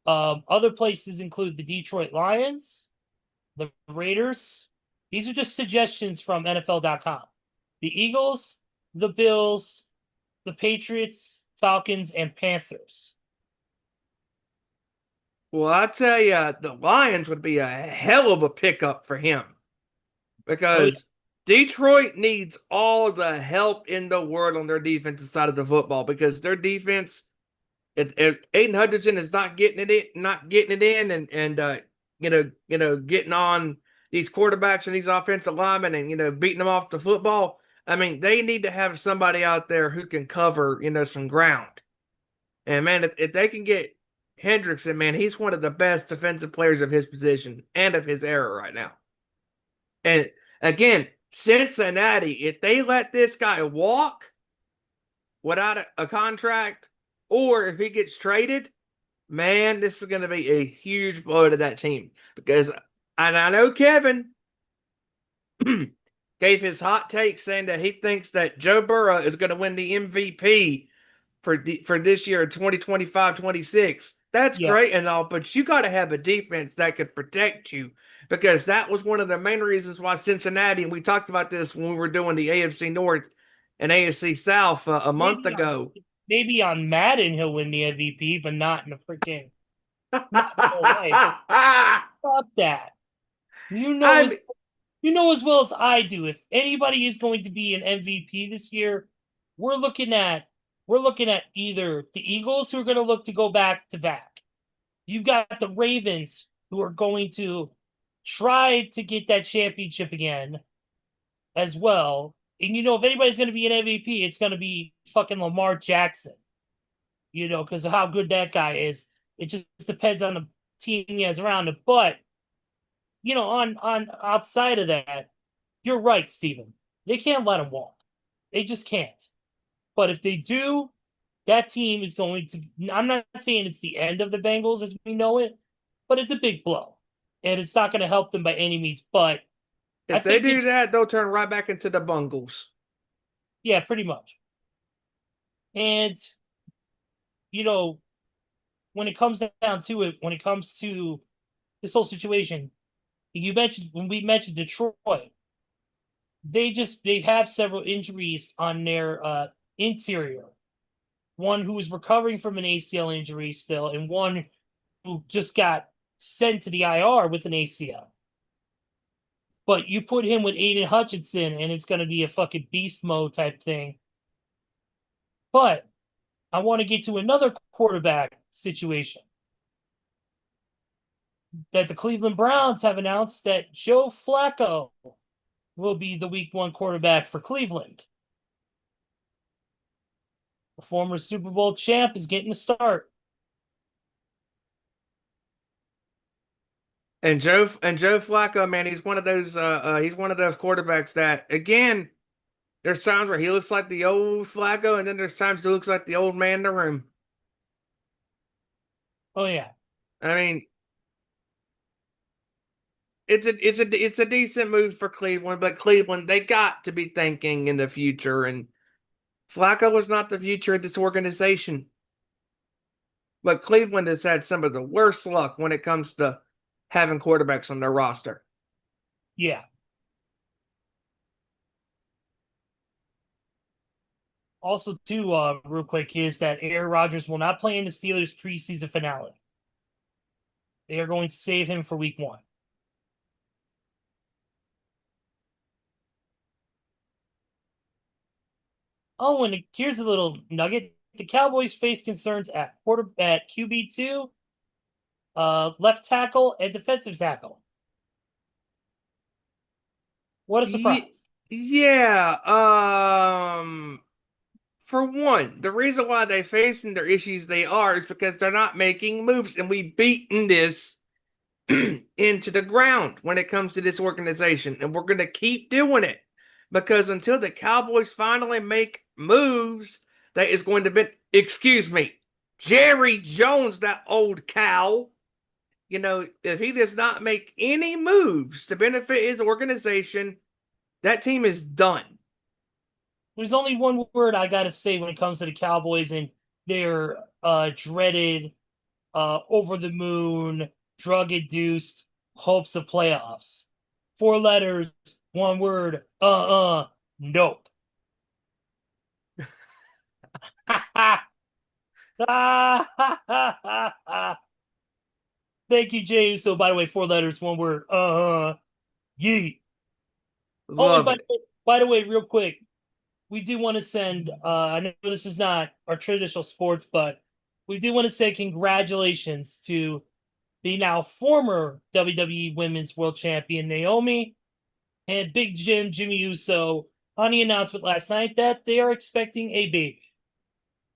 Other places include the Detroit Lions, the Raiders. These are just suggestions from NFL.com. The Eagles, the Bills, the Patriots, Falcons, and Panthers. Well, I tell you, the Lions would be a hell of a pickup for him because Detroit needs all the help in the world on their defensive side of the football because their defense, if Aiden Hutchinson is not getting it in, and getting on these quarterbacks and these offensive linemen and beating them off the football. I mean, they need to have somebody out there who can cover some ground. And man, if they can get Hendrickson, man, he's one of the best defensive players of his position and of his era right now. And again, Cincinnati, if they let this guy walk without a contract, or if he gets traded, man, this is going to be a huge blow to that team. Because, and I know Kevin gave his hot take saying that he thinks that Joe Burrow is going to win the MVP for this year, 2025-26. That's great and all, but you got to have a defense that could protect you, because that was one of the main reasons why Cincinnati, and we talked about this when we were doing the AFC North and AFC South a month ago. Maybe on Madden he'll win the MVP, but not in the freaking not in real life. Stop that. You know as well as I do, if anybody is going to be an MVP this year, we're looking at either the Eagles, who are going to look to go back to back. You've got the Ravens, who are going to try to get that championship again as well. And if anybody's going to be an MVP, it's going to be fucking Lamar Jackson. because of how good that guy is. It just depends on the team he has around him. But, on outside of that, you're right, Steven. They can't let him walk. They just can't. But if they do, that team is going to. I'm not saying it's the end of the Bengals as we know it, but it's a big blow. And it's not going to help them by any means. But If they do that, they'll turn right back into the Bungles. Yeah, pretty much. And, when it comes down to it, when it comes to this whole situation, when we mentioned Detroit, they have several injuries on their interior. One who is recovering from an ACL injury still, and one who just got sent to the IR with an ACL. But you put him with Aiden Hutchinson, and it's going to be a fucking beast mode type thing. But I want to get to another quarterback situation. That the Cleveland Browns have announced that Joe Flacco will be the Week 1 quarterback for Cleveland. The former Super Bowl champ is getting a start. And Joe Flacco, man, he's one of those quarterbacks that, again, there's times where he looks like the old Flacco, and then there's times he looks like the old man in the room. Oh yeah. I mean, it's a decent move for Cleveland, but Cleveland, they got to be thinking in the future, and Flacco was not the future of this organization. But Cleveland has had some of the worst luck when it comes to having quarterbacks on their roster. Yeah. Also, too, real quick, is that Aaron Rodgers will not play in the Steelers preseason finale. They are going to save him for Week 1. Oh, and here's a little nugget. The Cowboys face concerns at QB2, left tackle, and defensive tackle. What a surprise. Yeah. For one, the reason why they're facing their issues is because they're not making moves, and we've beaten this into the ground when it comes to this organization, and we're going to keep doing it because until the Cowboys finally make moves, that is going to be, Jerry Jones, that old cow. If he does not make any moves to benefit his organization, that team is done. There's only one word I got to say when it comes to the Cowboys and their dreaded, over-the-moon, drug-induced hopes of playoffs. 4 letters, 1 word, nope. Thank you, Jay Uso. By the way, 4 letters, 1 word, yeet. By the way, real quick, we do want to send, I know this is not our traditional sports, but we do want to say congratulations to the now former WWE Women's World Champion Naomi and Big Jimmy Uso on the announcement last night that they are expecting a baby.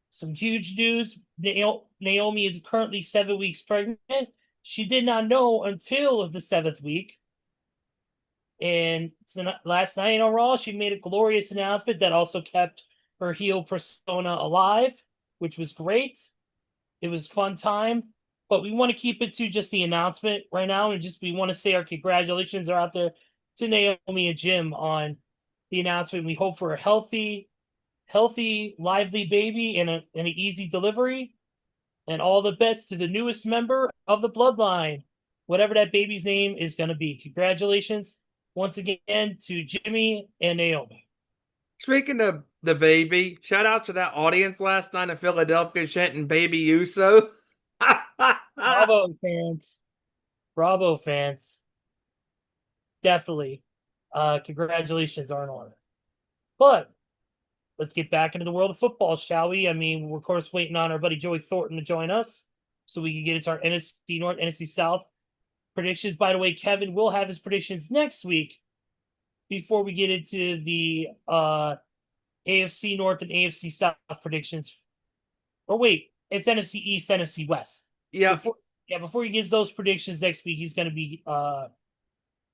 Some huge news. Naomi is currently 7 weeks pregnant. She did not know until the 7th week. And last night on Raw, she made a glorious announcement that also kept her heel persona alive, which was great. It was a fun time. But we want to keep it to just the announcement right now. And we want to say our congratulations are out there to Naomi and Jim on the announcement. We hope for a healthy, lively baby and an easy delivery. And all the best to the newest member of the bloodline, whatever that baby's name is going to be. Congratulations once again to Jimmy and Naomi. Speaking of the baby, shout out to that audience last night in Philadelphia chanting Baby Uso. Bravo, fans. Bravo, fans. Definitely. Congratulations are in order. But let's get back into the world of football, shall we? I mean, we're, of course, waiting on our buddy Joey Thornton to join us so we can get into our NFC North, NFC South predictions. By the way, Kevin will have his predictions next week before we get into the AFC North and AFC South predictions. Or wait, it's NFC East, NFC West. Yeah. Before he gives those predictions next week, he's going to be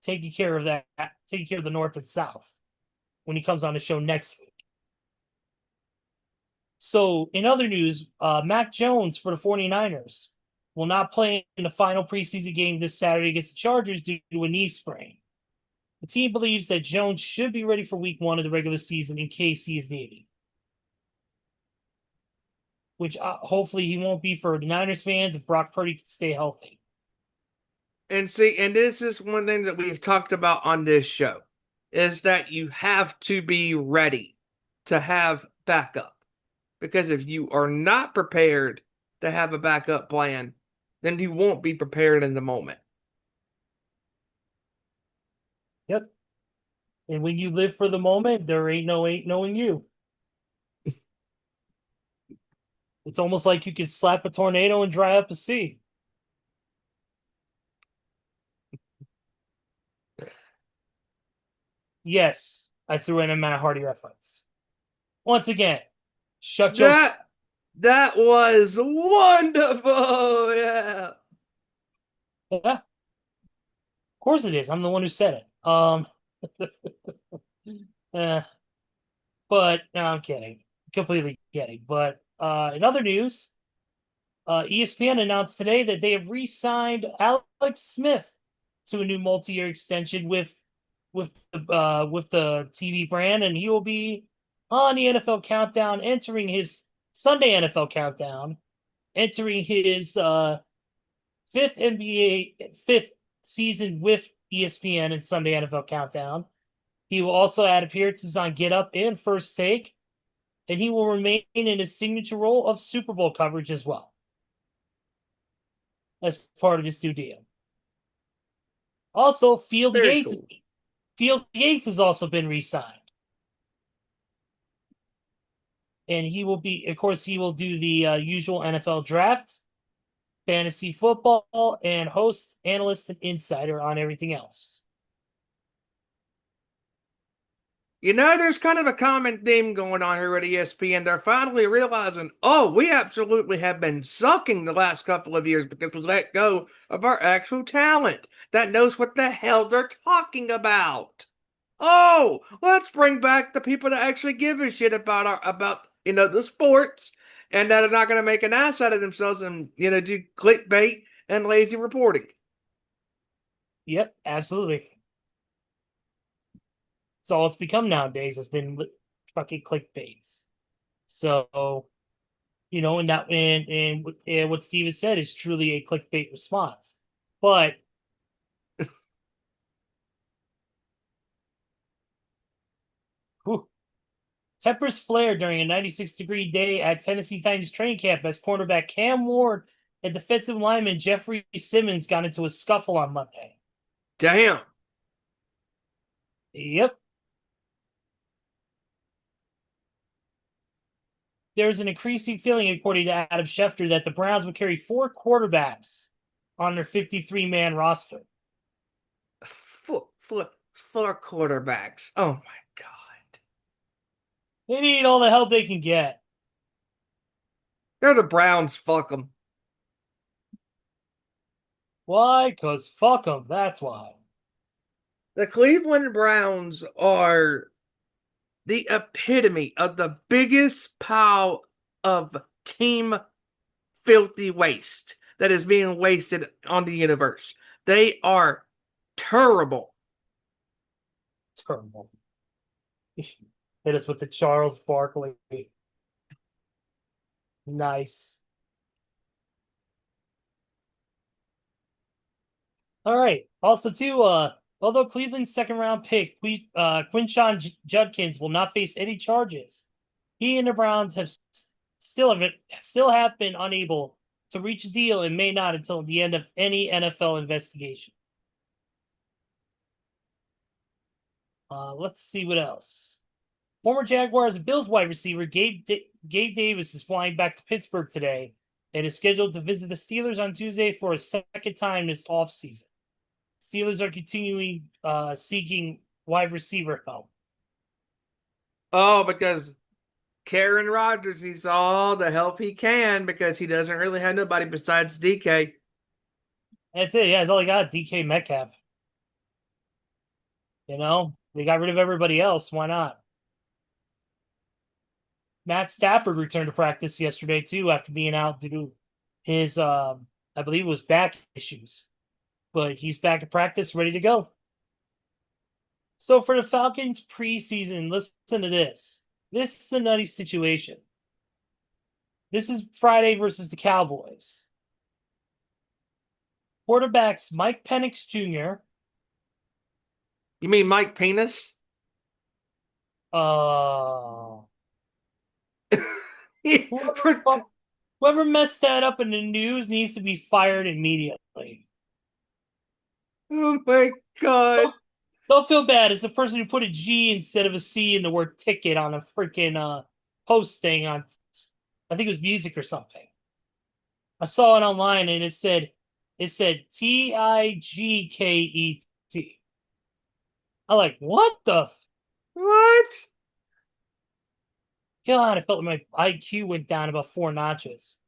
taking care of the North and South when he comes on the show next week. So, in other news, Mac Jones for the 49ers will not play in the final preseason game this Saturday against the Chargers due to a knee sprain. The team believes that Jones should be ready for week 1 of the regular season in case he is needed. Which hopefully he won't be for the Niners fans if Brock Purdy can stay healthy. And see, and this is one thing that we've talked about on this show, is that you have to be ready to have backup. Because if you are not prepared to have a backup plan, then you won't be prepared in the moment. Yep. And when you live for the moment, there ain't knowing you. It's almost like you could slap a tornado and dry up a sea. Yes, I threw in a Matt Hardy reference. Once again, shut your... That was wonderful. Yeah. Yeah. Of course it is. I'm the one who said it. But no, I'm kidding. Completely kidding. But in other news, ESPN announced today that they have re-signed Alex Smith to a new multi-year extension with the TV brand, and he will be on the NFL Countdown, entering his Sunday NFL Countdown, entering his fifth season with ESPN and Sunday NFL Countdown. He will also add appearances on Get Up and First Take, and he will remain in his signature role of Super Bowl coverage as well, as part of his new deal. Also, Field Yates has also been re-signed. And he will be, of course, he will do the usual NFL draft, fantasy football, and host, analyst, and insider on everything else. You know, there's kind of a common theme going on here at ESPN. They're finally realizing, oh, we absolutely have been sucking the last couple of years because we let go of our actual talent that knows what the hell they're talking about. Oh, let's bring back the people that actually give a shit about the sports, and that are not going to make an ass out of themselves and, do clickbait and lazy reporting. Yep, absolutely. It's all it's become nowadays. It's been fucking clickbaits. So, and what Steve has said is truly a clickbait response. But tempers flared during a 96-degree day at Tennessee Titans training camp as cornerback Cam Ward and defensive lineman Jeffrey Simmons got into a scuffle on Monday. Damn. Yep. There's an increasing feeling, according to Adam Schefter, that the Browns would carry 4 quarterbacks on their 53-man roster. 4 quarterbacks. Oh, my God. They need all the help they can get. They're the Browns. Fuck them. Why? Because fuck them. That's why. The Cleveland Browns are the epitome of the biggest pile of team filthy waste that is being wasted on the universe. They are terrible. Terrible. Hit us with the Charles Barkley. Nice. All right. Also, too, although Cleveland's second-round pick, Quinshon Judkins will not face any charges, he and the Browns have still have been unable to reach a deal and may not until the end of any NFL investigation. Let's see what else. Former Jaguars and Bills wide receiver Gabe Davis is flying back to Pittsburgh today and is scheduled to visit the Steelers on Tuesday for a second time this offseason. Steelers are continuing seeking wide receiver help. Oh, because Karen Rodgers needs all the help he can because he doesn't really have nobody besides DK. That's it. Yeah, that's all he got. DK Metcalf. You know, they got rid of everybody else. Why not? Matt Stafford returned to practice yesterday too after being out due to his, I believe it was back issues. But he's back at practice, ready to go. So for the Falcons preseason, listen to this. This is a nutty situation. This is Friday versus the Cowboys. Quarterbacks Mike Penix Jr. You mean Mike Penis? Whoever messed that up in the news needs to be fired immediately. Oh my God. Don't feel bad. It's the person who put a G instead of a C in the word ticket on a freaking post thing on, I think it was music or something. I saw it online and it said TIGKET. I'm like, what the? What? God, I felt like my IQ went down about 4 notches.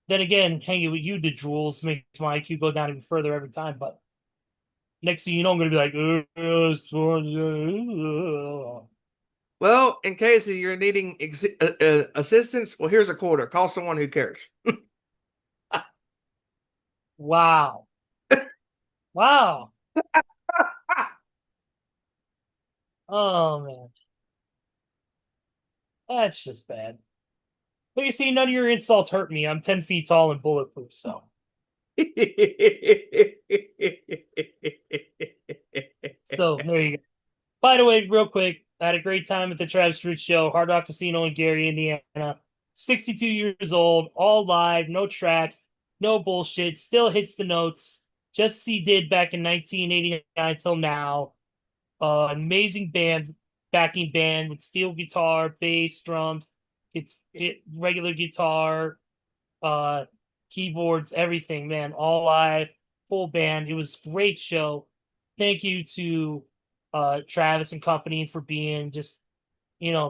Then again, hanging with you, the drools, makes my IQ go down even further every time. But next thing you know, I'm going to be like, well, in case you're needing assistance, well, here's a quarter. Call someone who cares. wow. Wow. Oh, man. That's just bad. But you see, none of your insults hurt me. I'm 10 feet tall and bulletproof, so. So, there you go. By the way, real quick, I had a great time at the Travis Street Show, Hard Rock Casino in Gary, Indiana. 62 years old, all live, no tracks, no bullshit, still hits the notes, just as he did back in 1989 till now. Amazing band, backing band with steel guitar, bass, drums, regular guitar, keyboards, everything, man, all live, full band. It was a great show. Thank you to Travis and company for being just,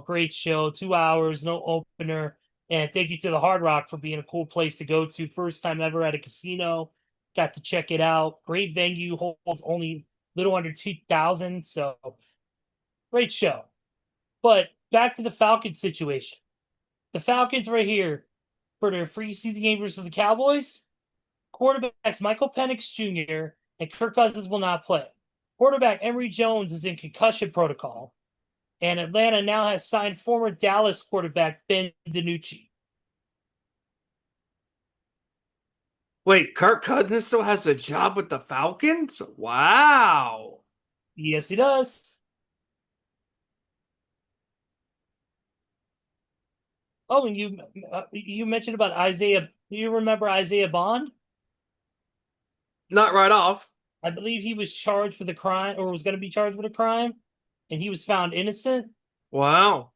great show. 2 hours, no opener. And thank you to the Hard Rock for being a cool place to go to. First time ever at a casino. Got to check it out. Great venue, holds only little under 2,000. So great show. But back to the Falcons situation. The Falcons right here for their preseason game versus the Cowboys. Quarterbacks Michael Penix Jr. and Kirk Cousins will not play. Quarterback Emory Jones is in concussion protocol. And Atlanta now has signed former Dallas quarterback Ben DiNucci. Wait, Kirk Cousins still has a job with the Falcons? Wow. Yes, he does. Oh, and you mentioned about Isaiah. Do you remember Isaiah Bond? Not right off. I believe he was charged with a crime, or was going to be charged with a crime, and he was found innocent. Wow.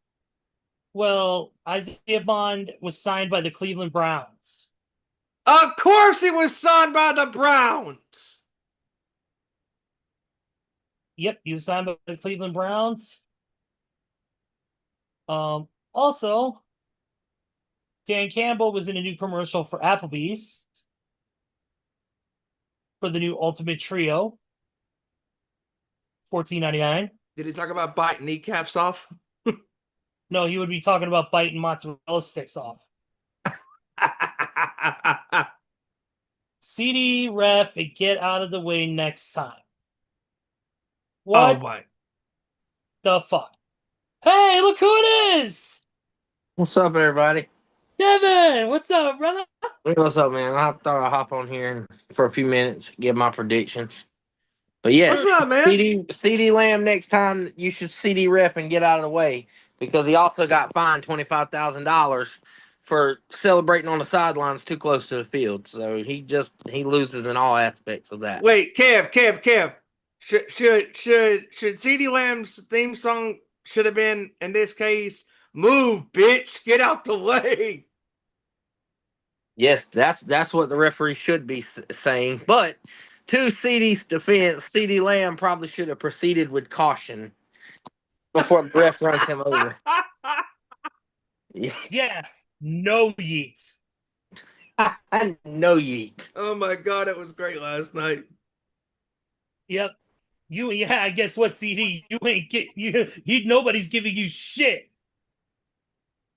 Well, Isaiah Bond was signed by the Cleveland Browns. Of course he was signed by the Browns. Yep, he was signed by the Cleveland Browns. Also, Dan Campbell was in a new commercial for Applebee's for the new Ultimate Trio, $14.99. Did he talk about biting kneecaps off? No, he would be talking about biting mozzarella sticks off. CD ref and get out of the way next time. What Oh my. the fuck? Hey, look who it is! What's up, everybody? Devin, what's up, brother? What's up, man? I thought I'd hop on here for a few minutes, give my predictions. But yes, What's up, man? CD Lamb next time you should CD rep and get out of the way because he also got fined $25,000 for celebrating on the sidelines too close to the field. So he loses in all aspects of that. Wait, Kev. Should CD Lamb's theme song should have been in this case, "Move, bitch, get out the way"? Yes, that's what the referee should be saying. But to CD's defense, CD Lamb probably should have proceeded with caution before the ref runs him over. Yeah, no yeets. No yeet. Oh my god, it was great last night. Yep. Yeah, guess what, CD? You ain't get you nobody's giving you shit.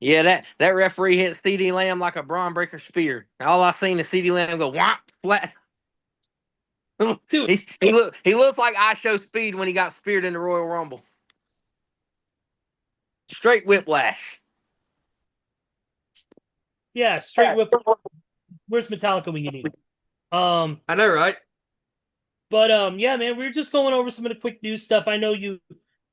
Yeah, that referee hit CD Lamb like a Braun Breaker spear. All I seen is CD Lamb go whop flat. Dude. He looks like I Show Speed when he got speared in the Royal Rumble. Straight whiplash. Yeah, straight whip. Where's Metallica when you need it? I know, right? But yeah, man, we were just going over some of the quick news stuff. I know you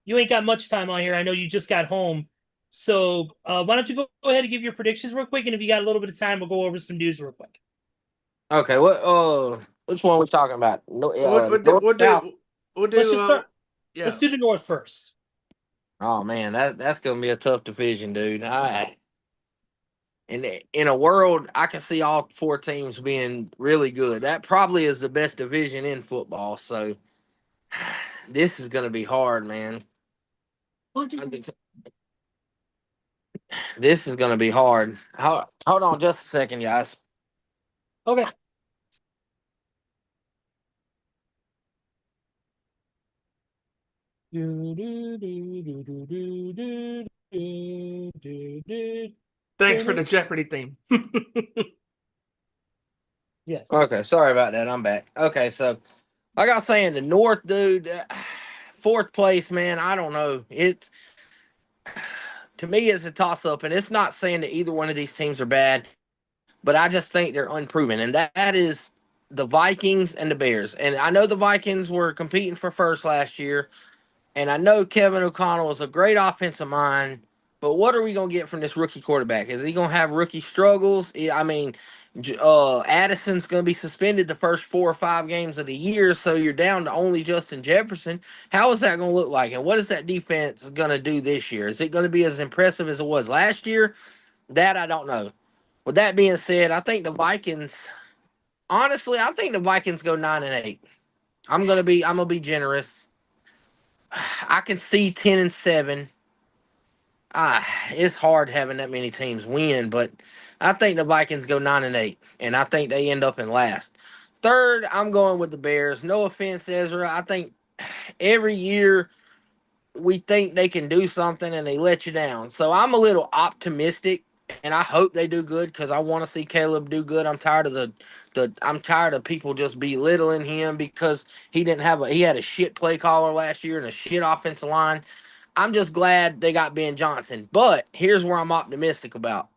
ain't got much time on here. I know you just got home. So why don't you go ahead and give your predictions real quick, and if you got a little bit of time, we'll go over some news real quick. Okay, which one are we talking about? No, North, South. We'll do Let's just start. yeah. Let's do the North first. Oh man, that's gonna be a tough division, dude. In a world, I can see all four teams being really good. That probably is the best division in football. So this is gonna be hard, man. This is gonna be hard. Hold on just a second, guys. Okay. Thanks for the Jeopardy theme. Yes. Okay, sorry about that. I'm back. Okay, so like I was saying, the North, dude, fourth place, man. I don't know. It's to me, it's a toss up, and it's not saying that either one of these teams are bad, but I just think they're unproven, and that is the Vikings and the Bears. And I know the Vikings were competing for first last year, and I know Kevin O'Connell is a great offensive mind, but what are we going to get from this rookie quarterback? Is he going to have rookie struggles? I mean, Addison's going to be suspended the first 4 or 5 games of the year, so you're down to only Justin Jefferson. How is that going to look like? And what is that defense going to do this year? Is it going to be as impressive as it was last year? That I don't know. With that being said, I think the Vikings, honestly, I think the Vikings go 9-8. I'm gonna be generous. I can see 10-7. It's hard having that many teams win, but I think the Vikings go 9-8, and I think they end up in last. Third, I'm going with the Bears. No offense, Ezra. I think every year we think they can do something and they let you down. So I'm a little optimistic, and I hope they do good because I want to see Caleb do good. I'm tired of I'm tired of people just belittling him because he had a shit play caller last year and a shit offensive line. I'm just glad they got Ben Johnson. But here's where I'm optimistic about.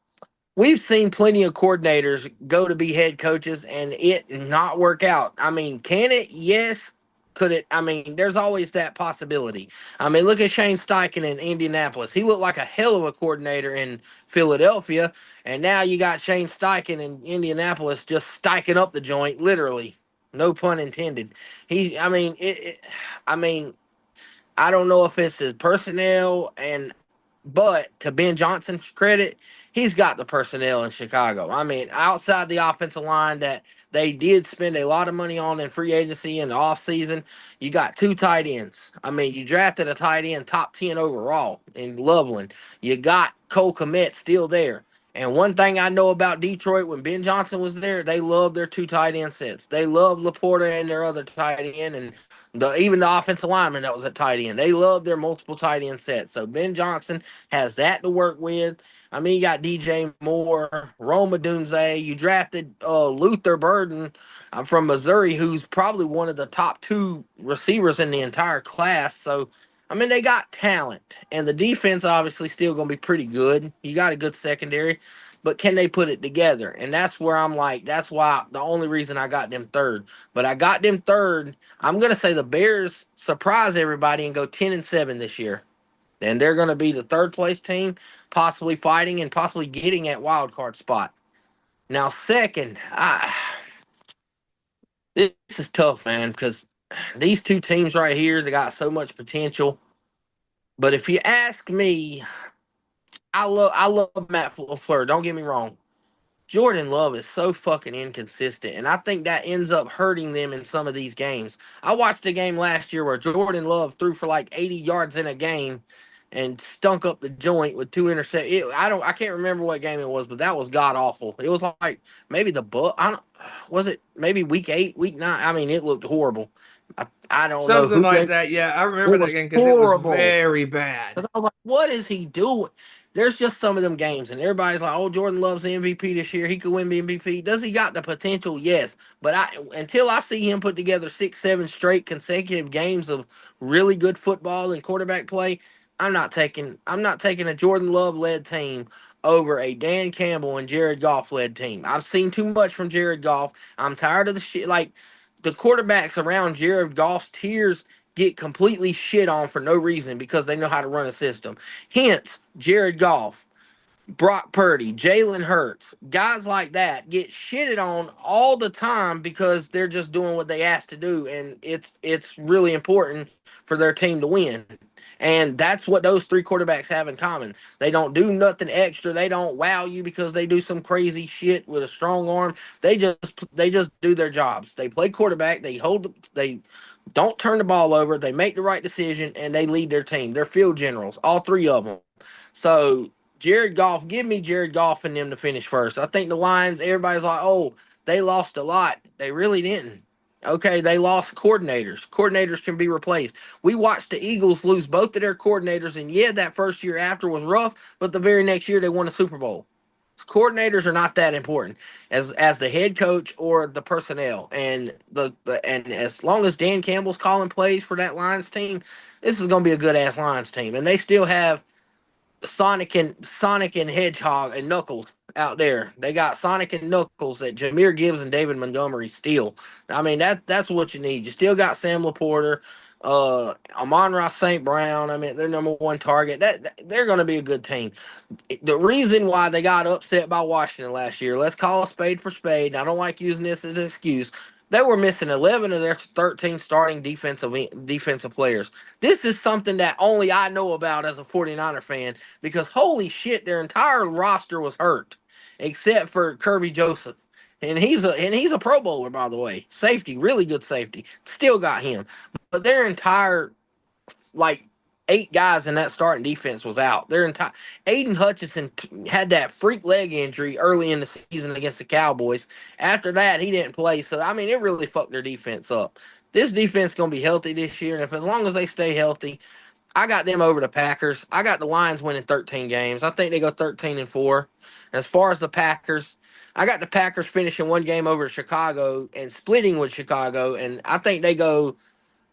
We've seen plenty of coordinators go to be head coaches and it not work out. I mean, can it? Yes. Could it? I mean, there's always that possibility. I mean, look at Shane Steichen in Indianapolis. He looked like a hell of a coordinator in Philadelphia, and now you got Shane Steichen in Indianapolis just stiking up the joint, literally. No pun intended. I mean, I mean, I don't know if it's his personnel but to Ben Johnson's credit, he's got the personnel in Chicago. I mean, outside the offensive line that they did spend a lot of money on in free agency in the offseason, you got 2 tight ends. I mean, you drafted a tight end top 10 overall in Loveland. You got Cole Kmet still there. And one thing I know about Detroit when Ben Johnson was there, they loved their 2 tight end sets. They loved Laporta and their other tight end, and even the offensive lineman that was at tight end. They loved their multiple tight end sets. So Ben Johnson has that to work with. I mean, you got DJ Moore, Roma Dunze. You drafted Luther Burden from Missouri, who's probably one of the top 2 receivers in the entire class. So I mean, they got talent, and the defense obviously still going to be pretty good. You got a good secondary, but can they put it together? And that's where I'm like, that's why the only reason I got them third. But I got them third. I'm going to say the Bears surprise everybody and go 10-7 this year. And they're going to be the third place team, possibly fighting and possibly getting that wild card spot. Now, second, this is tough, man, because these 2 teams right here, they got so much potential. But if you ask me, I love Matt LaFleur. Don't get me wrong. Jordan Love is so fucking inconsistent, and I think that ends up hurting them in some of these games. I watched a game last year where Jordan Love threw for like 80 yards in a game, and stunk up the joint with 2 interceptions. I can't remember what game it was, but that was god awful. It was like maybe I don't was it maybe week 8, week 9. I mean, it looked horrible. I don't know Something who like gave that. Yeah, I remember it that was game because it was horrible. very bad. Because I was like, what is he doing? There's just some of them games, and everybody's like, oh, Jordan Love's the MVP this year. He could win the MVP. Does he got the potential? Yes. But until I see him put together 6, 7 straight consecutive games of really good football and quarterback play, I'm not taking a Jordan Love led team over a Dan Campbell and Jared Goff led team. I've seen too much from Jared Goff. I'm tired of the shit. Like the quarterbacks around Jared Goff's tiers get completely shit on for no reason because they know how to run a system. Hence, Jared Goff, Brock Purdy, Jalen Hurts, guys like that get shitted on all the time because they're just doing what they asked to do, and it's really important for their team to win. And that's what those 3 quarterbacks have in common. They don't do nothing extra. They don't wow you because they do some crazy shit with a strong arm. They just do their jobs. They play quarterback. They don't turn the ball over. They make the right decision, and they lead their team. They're field generals, all 3 of them. So Jared Goff, give me Jared Goff and them to finish first. I think the Lions, everybody's like, oh, they lost a lot. They really didn't. Okay, they lost coordinators. Coordinators can be replaced. We watched the Eagles lose both of their coordinators, and yeah, that first year after was rough, but the very next year they won a Super Bowl. Coordinators are not that important as the head coach or the personnel. And and as long as Dan Campbell's calling plays for that Lions team, this is gonna be a good ass Lions team. And they still have Sonic and Hedgehog and Knuckles out there. They got Sonic and Knuckles that Jameer Gibbs and David Montgomery steal. I mean that's what you need. You still got Sam Laporta, Amon-Ra St. Brown. I mean, their number 1 target. They're going to be a good team. The reason why they got upset by Washington last year, let's call a spade for spade. And I don't like using this as an excuse. They were missing 11 of their 13 starting defensive players. This is something that only I know about as a 49er fan because holy shit, their entire roster was hurt except for Kirby Joseph. And he's a Pro Bowler, by the way. Safety, really good safety. Still got him. But their entire, like, 8 guys in that starting defense was out. Their entire Aiden Hutchinson had that freak leg injury early in the season against the Cowboys. After that, he didn't play. So I mean, it really fucked their defense up. This defense is gonna be healthy this year, and if as long as they stay healthy, I got them over the Packers. I got the Lions winning 13 games. I think they go 13-4. As far as the Packers, I got the Packers finishing 1 game over Chicago and splitting with Chicago, and I think they go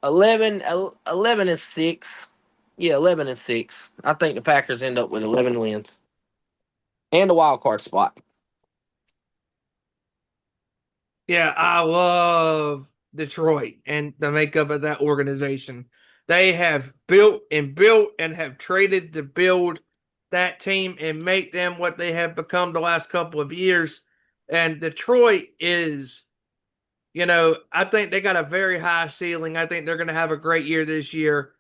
11-6. Yeah, 11-6. I think the Packers end up with 11 wins and a wild card spot. Yeah, I love Detroit and the makeup of that organization. They have built and have traded to build that team and make them what they have become the last couple of years. And Detroit is, I think they got a very high ceiling. I think they're going to have a great year this year.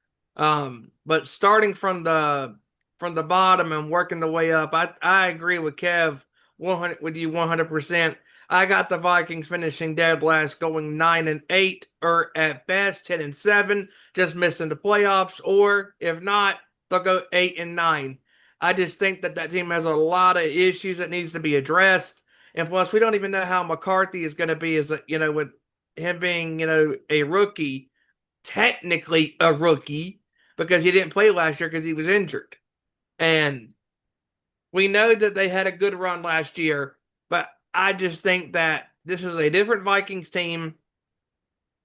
But starting from the bottom and working the way up, I agree with Kev 100%. I got the Vikings finishing dead last, going 9-8, or at best 10-7, just missing the playoffs. Or if not, they'll go 8-9. I just think that team has a lot of issues that needs to be addressed, and plus we don't even know how McCarthy is going to be with him being a rookie, technically a rookie because he didn't play last year because he was injured, and we know that they had a good run last year, but I just think that this is a different Vikings team,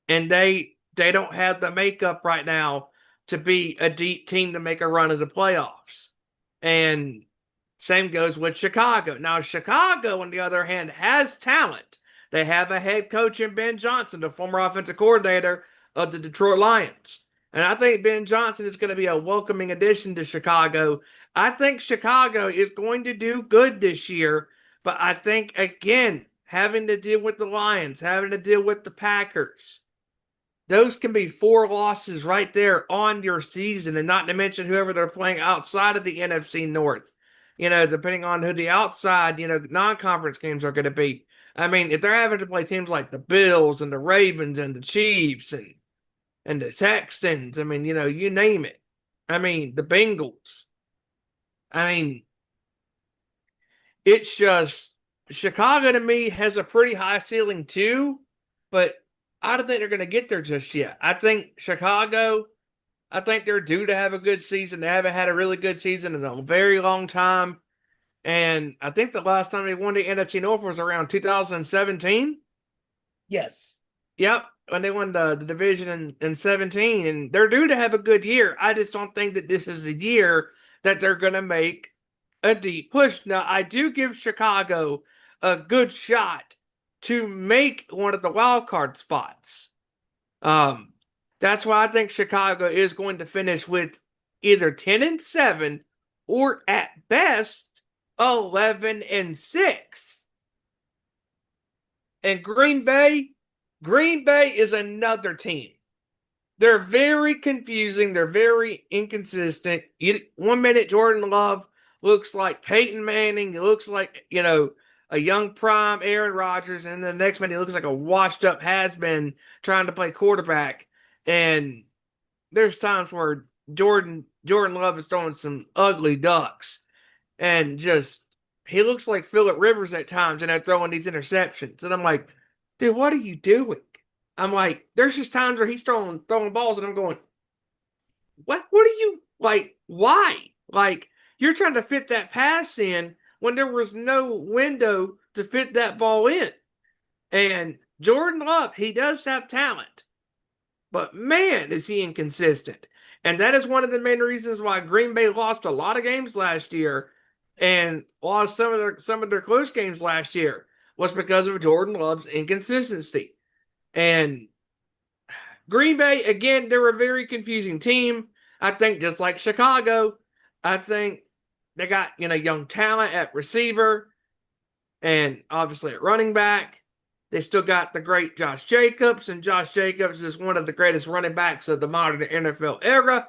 and they don't have the makeup right now to be a deep team to make a run of the playoffs. And same goes with Chicago. Now, Chicago, on the other hand, has talent. They have a head coach in Ben Johnson, the former offensive coordinator of the Detroit Lions. And I think Ben Johnson is going to be a welcoming addition to Chicago. I think Chicago is going to do good this year. But I think, again, having to deal with the Lions, having to deal with the Packers, those can be 4 losses right there on your season, and not to mention whoever they're playing outside of the NFC North, depending on who the outside, non-conference games are going to be. I mean, if they're having to play teams like the Bills and the Ravens and the Chiefs and the Texans, I mean, you name it. I mean, the Bengals. I mean, it's just Chicago to me has a pretty high ceiling too, but I don't think they're going to get there just yet. I think Chicago, I think they're due to have a good season. They haven't had a really good season in a very long time. And I think the last time they won the NFC North was around 2017. Yes. Yep, when they won the division in 17. And they're due to have a good year. I just don't think that this is the year that they're going to make a deep push. Now, I do give Chicago a good shot to make one of the wild card spots. That's why I think Chicago is going to finish with either 10-7 or at best 11-6. And Green Bay is another team. They're very confusing. They're very inconsistent. 1 minute Jordan Love looks like Peyton Manning. He looks like, a young prime Aaron Rodgers. And the next minute he looks like a washed up has-been trying to play quarterback. And there's times where Jordan Love is throwing some ugly ducks. And just, he looks like Phillip Rivers at times and they're throwing these interceptions. And I'm like, dude, what are you doing? I'm like, there's just times where he's throwing balls and I'm going, what are you, like, why? Like, you're trying to fit that pass in when there was no window to fit that ball in. And Jordan Love, he does have talent, but man, is he inconsistent. And that is one of the main reasons why Green Bay lost a lot of games last year and lost some of their close games last year was because of Jordan Love's inconsistency. And Green Bay, again, they're a very confusing team. I think just like Chicago, I think they got, young talent at receiver and obviously at running back. They still got the great Josh Jacobs, and Josh Jacobs is one of the greatest running backs of the modern NFL era.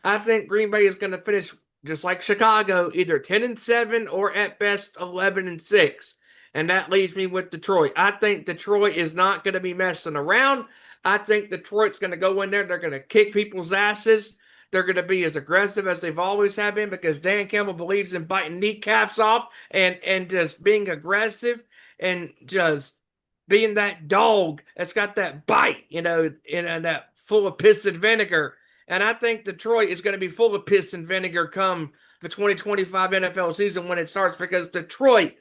I think Green Bay is going to finish just like Chicago, either 10-7 or at best 11-6. And that leaves me with Detroit. I think Detroit is not going to be messing around. I think Detroit's going to go in there. They're going to kick people's asses. They're going to be as aggressive as they've always have been because Dan Campbell believes in biting kneecaps off and just being aggressive and just being that dog that's got that bite, and that full of piss and vinegar. And I think Detroit is going to be full of piss and vinegar come the 2025 NFL season when it starts because Detroit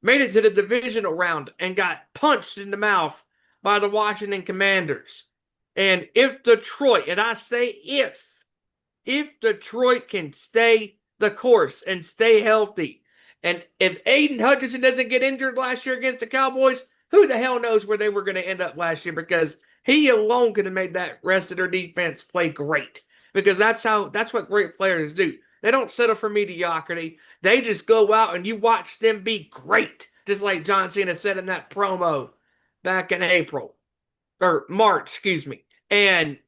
made it to the divisional round and got punched in the mouth by the Washington Commanders. And if Detroit, and I say if Detroit can stay the course and stay healthy, and if Aiden Hutchinson doesn't get injured last year against the Cowboys, who the hell knows where they were going to end up last year because he alone could have made that rest of their defense play great. Because that's what great players do. They don't settle for mediocrity. They just go out and you watch them be great. Just like John Cena said in that promo back in March, excuse me. And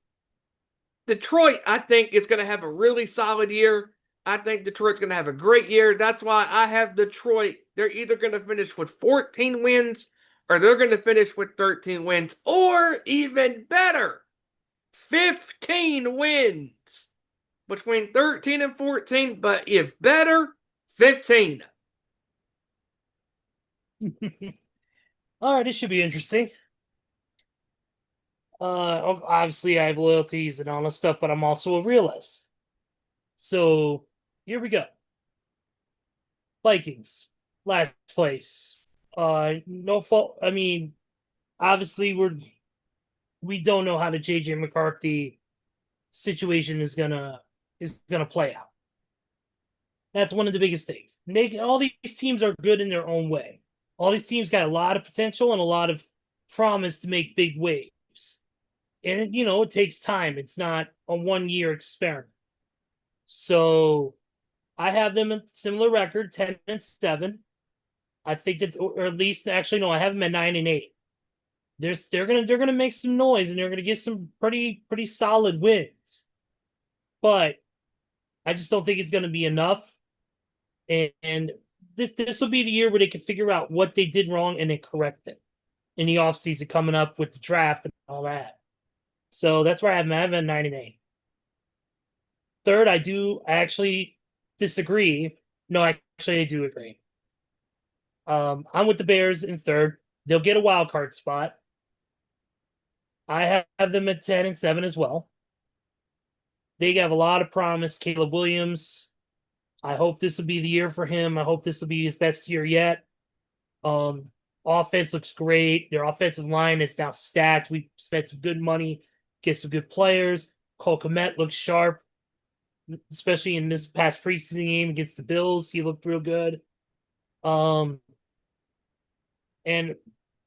Detroit, I think, is going to have a really solid year. I think Detroit's going to have a great year. That's why I have Detroit. They're either going to finish with 14 wins or they're going to finish with 13 wins. Or even better, 15 wins. Between 13 and 14, but if better, 15. All right, this should be interesting. Obviously, I have loyalties and all this stuff, but I'm also a realist. So here we go. Vikings, last place. No fault. I mean, obviously, we don't know how the JJ McCarthy situation is gonna play out. That's one of the biggest things. All these teams are good in their own way. All these teams got a lot of potential and a lot of promise to make big waves. And, it takes time. It's not a 1-year experiment. So I have them at similar record, 10-7. I think that, or at least, actually, no, I have them at 9-8. They're gonna make some noise and they're gonna get some pretty solid wins. But I just don't think it's gonna be enough. And this will be the year where they can figure out what they did wrong and then correct it in the offseason coming up with the draft and all that. So that's where I have them at 9-8. Third, I actually disagree. No, actually, I do agree. I'm with the Bears in third. They'll get a wild card spot. I have them at 10 and 7 as well. They have a lot of promise. Caleb Williams. I hope this will be the year for him. I hope this will be his best year yet. Offense looks great. Their offensive line is now stacked. We spent some good money, get some good players. Cole Kmet looks sharp, especially in this past preseason game against the Bills. He looked real good. And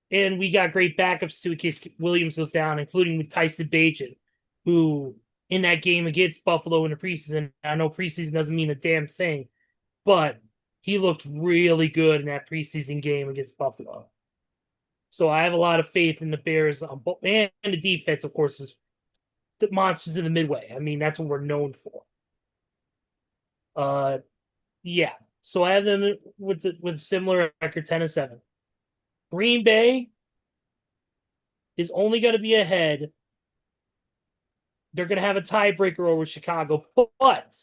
we got great backups too in case Williams goes down, including with Tyson Bagent, who in that game against Buffalo in the preseason, I know preseason doesn't mean a damn thing, but he looked really good in that preseason game against Buffalo. So I have a lot of faith in the Bears and the defense, of course, is the monsters in the midway. I mean, that's what we're known for. Yeah. So I have them with similar record 10 and 7. Green Bay is only going to be ahead. They're going to have a tiebreaker over Chicago, but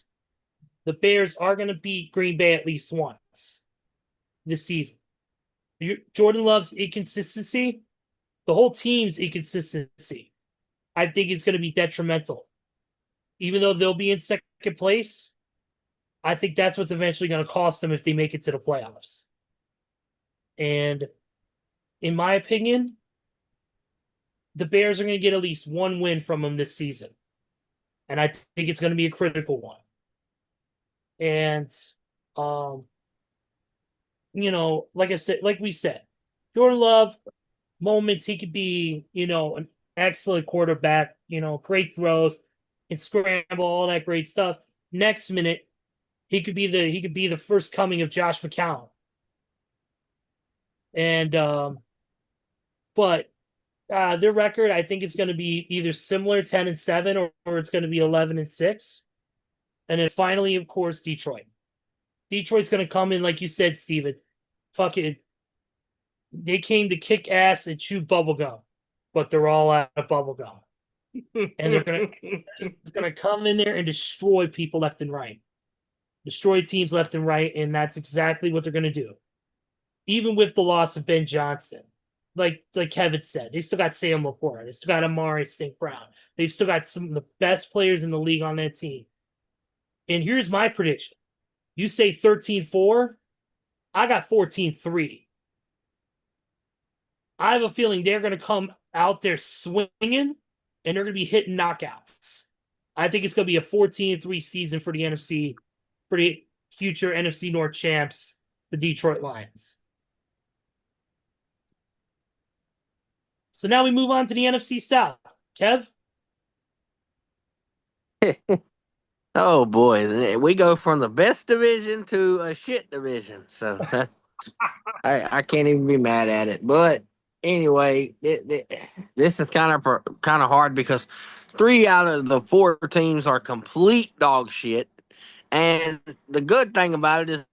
the Bears are going to beat Green Bay at least once this season. Jordan Love's inconsistency, the whole team's inconsistency, I think is going to be detrimental. Even though they'll be in second place, I think that's what's eventually going to cost them if they make it to the playoffs. And in my opinion, the Bears are going to get at least one win from them this season. And I think it's going to be a critical one. And, like I said, like we said, Jordan Love, moments he could be, an excellent quarterback, great throws and scramble, all that great stuff. Next minute, he could be the first coming of Josh McCown. And, but their record, I think, is going to be either similar 10 and 7 or it's going to be 11 and 6. And then finally, of course, Detroit. Detroit's going to come in, like you said, Steven. Fucking, they came to kick ass and chew bubblegum, but they're all out of bubblegum. And they're gonna come in there and destroy people left and right. Destroy teams left and right, and that's exactly what they're gonna do. Even with the loss of Ben Johnson. Like Kevin said, they still got Sam Laporta. They still got Amari St. Brown. They've still got some of the best players in the league on that team. And here's my prediction. You say 13-4, I got 14-3. I have a feeling they're going to come out there swinging and they're going to be hitting knockouts. I think it's going to be a 14-3 season for the NFC, for the future NFC North champs, the Detroit Lions. So now we move on to the NFC South. Kev? Oh boy, we go from the best division to a shit division. So I can't even be mad at it. But anyway, this is kind of hard because 3 out of the 4 teams are complete dog shit. And the good thing about it is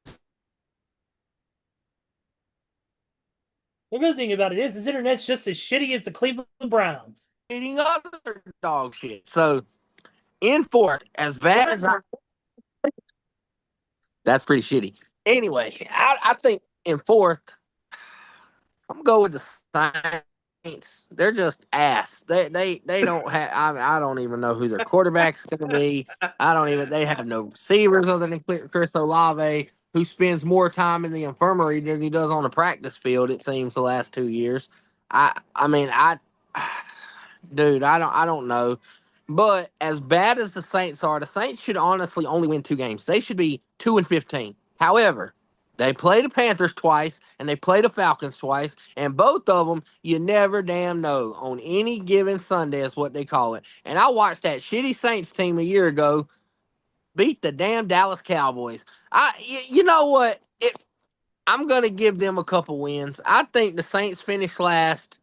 the good thing about it is his internet's just as shitty as the Cleveland Browns. eating other dog shit. So in fourth, as bad as that's pretty shitty. Anyway, I think in fourth, I'm going with the Saints. They're just ass. They don't have. I don't even know who their quarterback's going to be. They have no receivers other than Chris Olave, who spends more time in the infirmary than he does on the practice field. It seems the last 2 years. Dude, I don't know. But as bad as the Saints are, the Saints should honestly only win 2 games. They should be 2-15. However, they play the Panthers twice and they play the Falcons twice, and both of them you never damn know on any given Sunday is what they call it. And I watched that shitty Saints team a year ago beat the damn Dallas Cowboys. You know what? I'm gonna give them a couple wins. I think the Saints finish last.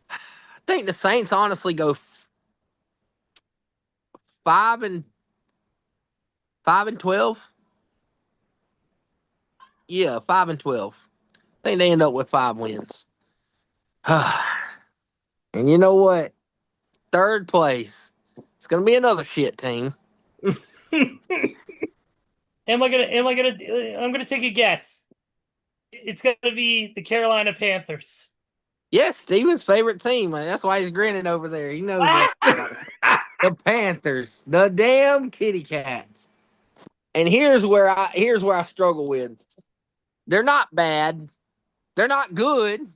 I think the Saints honestly go 5-12. Yeah, 5-12. I think they end up with 5 wins. And you know what? Third place. It's gonna be another shit team. I'm gonna take a guess. It's gonna be the Carolina Panthers. Yes, Steven's favorite team. Man. That's why he's grinning over there. He knows it. The Panthers, the damn kitty cats. And here's where I struggle with. They're not bad. They're not good.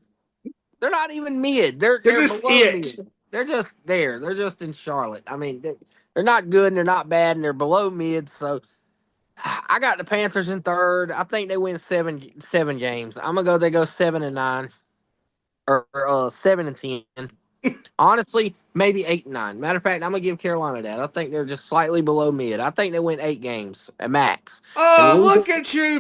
They're not even mid. They're just below it. mid. They're just there. They're just in Charlotte. I mean, they're not good and they're not bad and they're below mid. So I got the Panthers in third. I think they win seven games. I'm gonna go. They go 7-9 or 7-10. Honestly, maybe 8-9. Matter of fact, I'm gonna give Carolina that. I think they're just slightly below mid. I think they win 8 games at max. Oh, look at you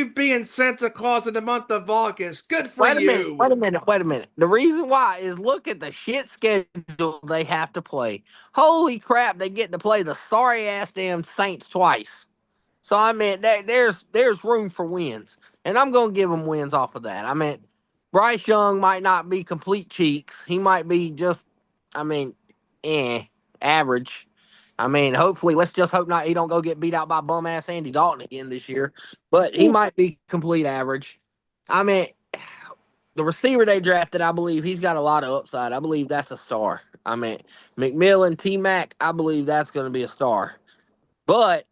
being Santa Claus in the month of August. Good for you. Wait a minute. The reason why is look at the shit schedule they have to play. Holy crap, they get to play the sorry ass damn Saints twice. So I mean, there's room for wins, and I'm gonna give them wins off of that. I mean, Bryce Young might not be complete cheeks. He might be just, I mean, average. I mean, hopefully, let's just hope not. He don't go get beat out by bum ass Andy Dalton again this year. But he might be complete average. I mean, the receiver they drafted, I believe he's got a lot of upside. I believe that's a star. I mean, McMillan, T Mac, I believe that's going to be a star. But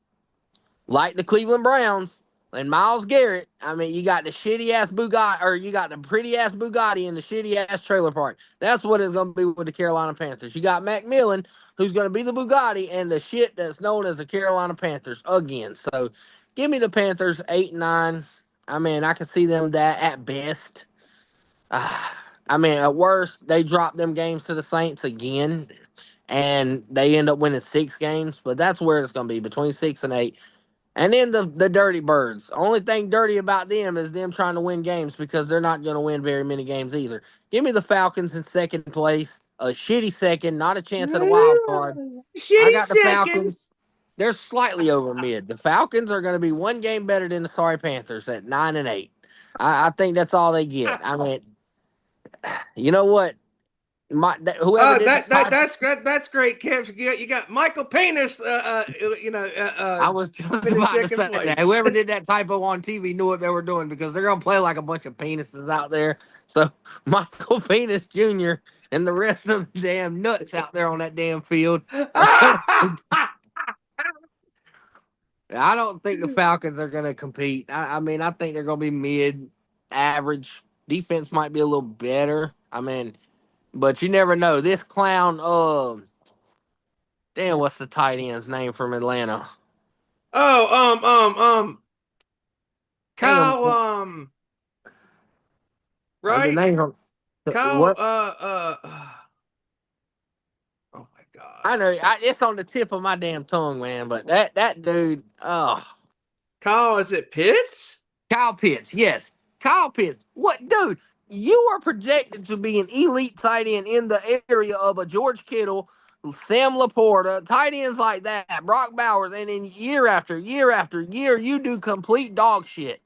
like the Cleveland Browns and Myles Garrett, I mean, you got the shitty ass Bugatti, or you got the pretty ass Bugatti in the shitty ass trailer park. That's what it's going to be with the Carolina Panthers. You got McMillan, who's going to be the Bugatti, and the shit that's known as the Carolina Panthers again. So give me the Panthers 8-9. I mean, I can see them that at best. I mean, at worst, they drop them games to the Saints again, and they end up winning 6 games. But that's where it's going to be, between 6 and 8. And then the Dirty Birds. Only thing dirty about them is them trying to win games because they're not going to win very many games either. Give me the Falcons in second place, a shitty second, not a chance at a wild card. I got the Falcons. They're slightly over mid. The Falcons are going to be 1 game better than the sorry Panthers at 9-8. I think that's all they get. I mean, you know what? Whoever that's great, Kev. You got Michael Penis. I was just about to say that. Whoever did that typo on TV knew what they were doing because they're gonna play like a bunch of penises out there. So Michael Penis Jr. and the rest of the damn nuts out there on that damn field. I don't think the Falcons are gonna compete. I mean, I think they're gonna be mid average. Defense might be a little better. I mean, but you never know. This clown, damn, what's the tight end's name from Atlanta? Oh, Kyle, right? The name from Kyle, what? oh my God. I know. It's on the tip of my damn tongue, man. But that dude, Kyle, is it Pitts? Kyle Pitts, yes. Kyle Pitts. What, dude? You are projected to be an elite tight end in the area of a George Kittle, Sam Laporta, tight ends like that, Brock Bowers, and then year after year after year, you do complete dog shit.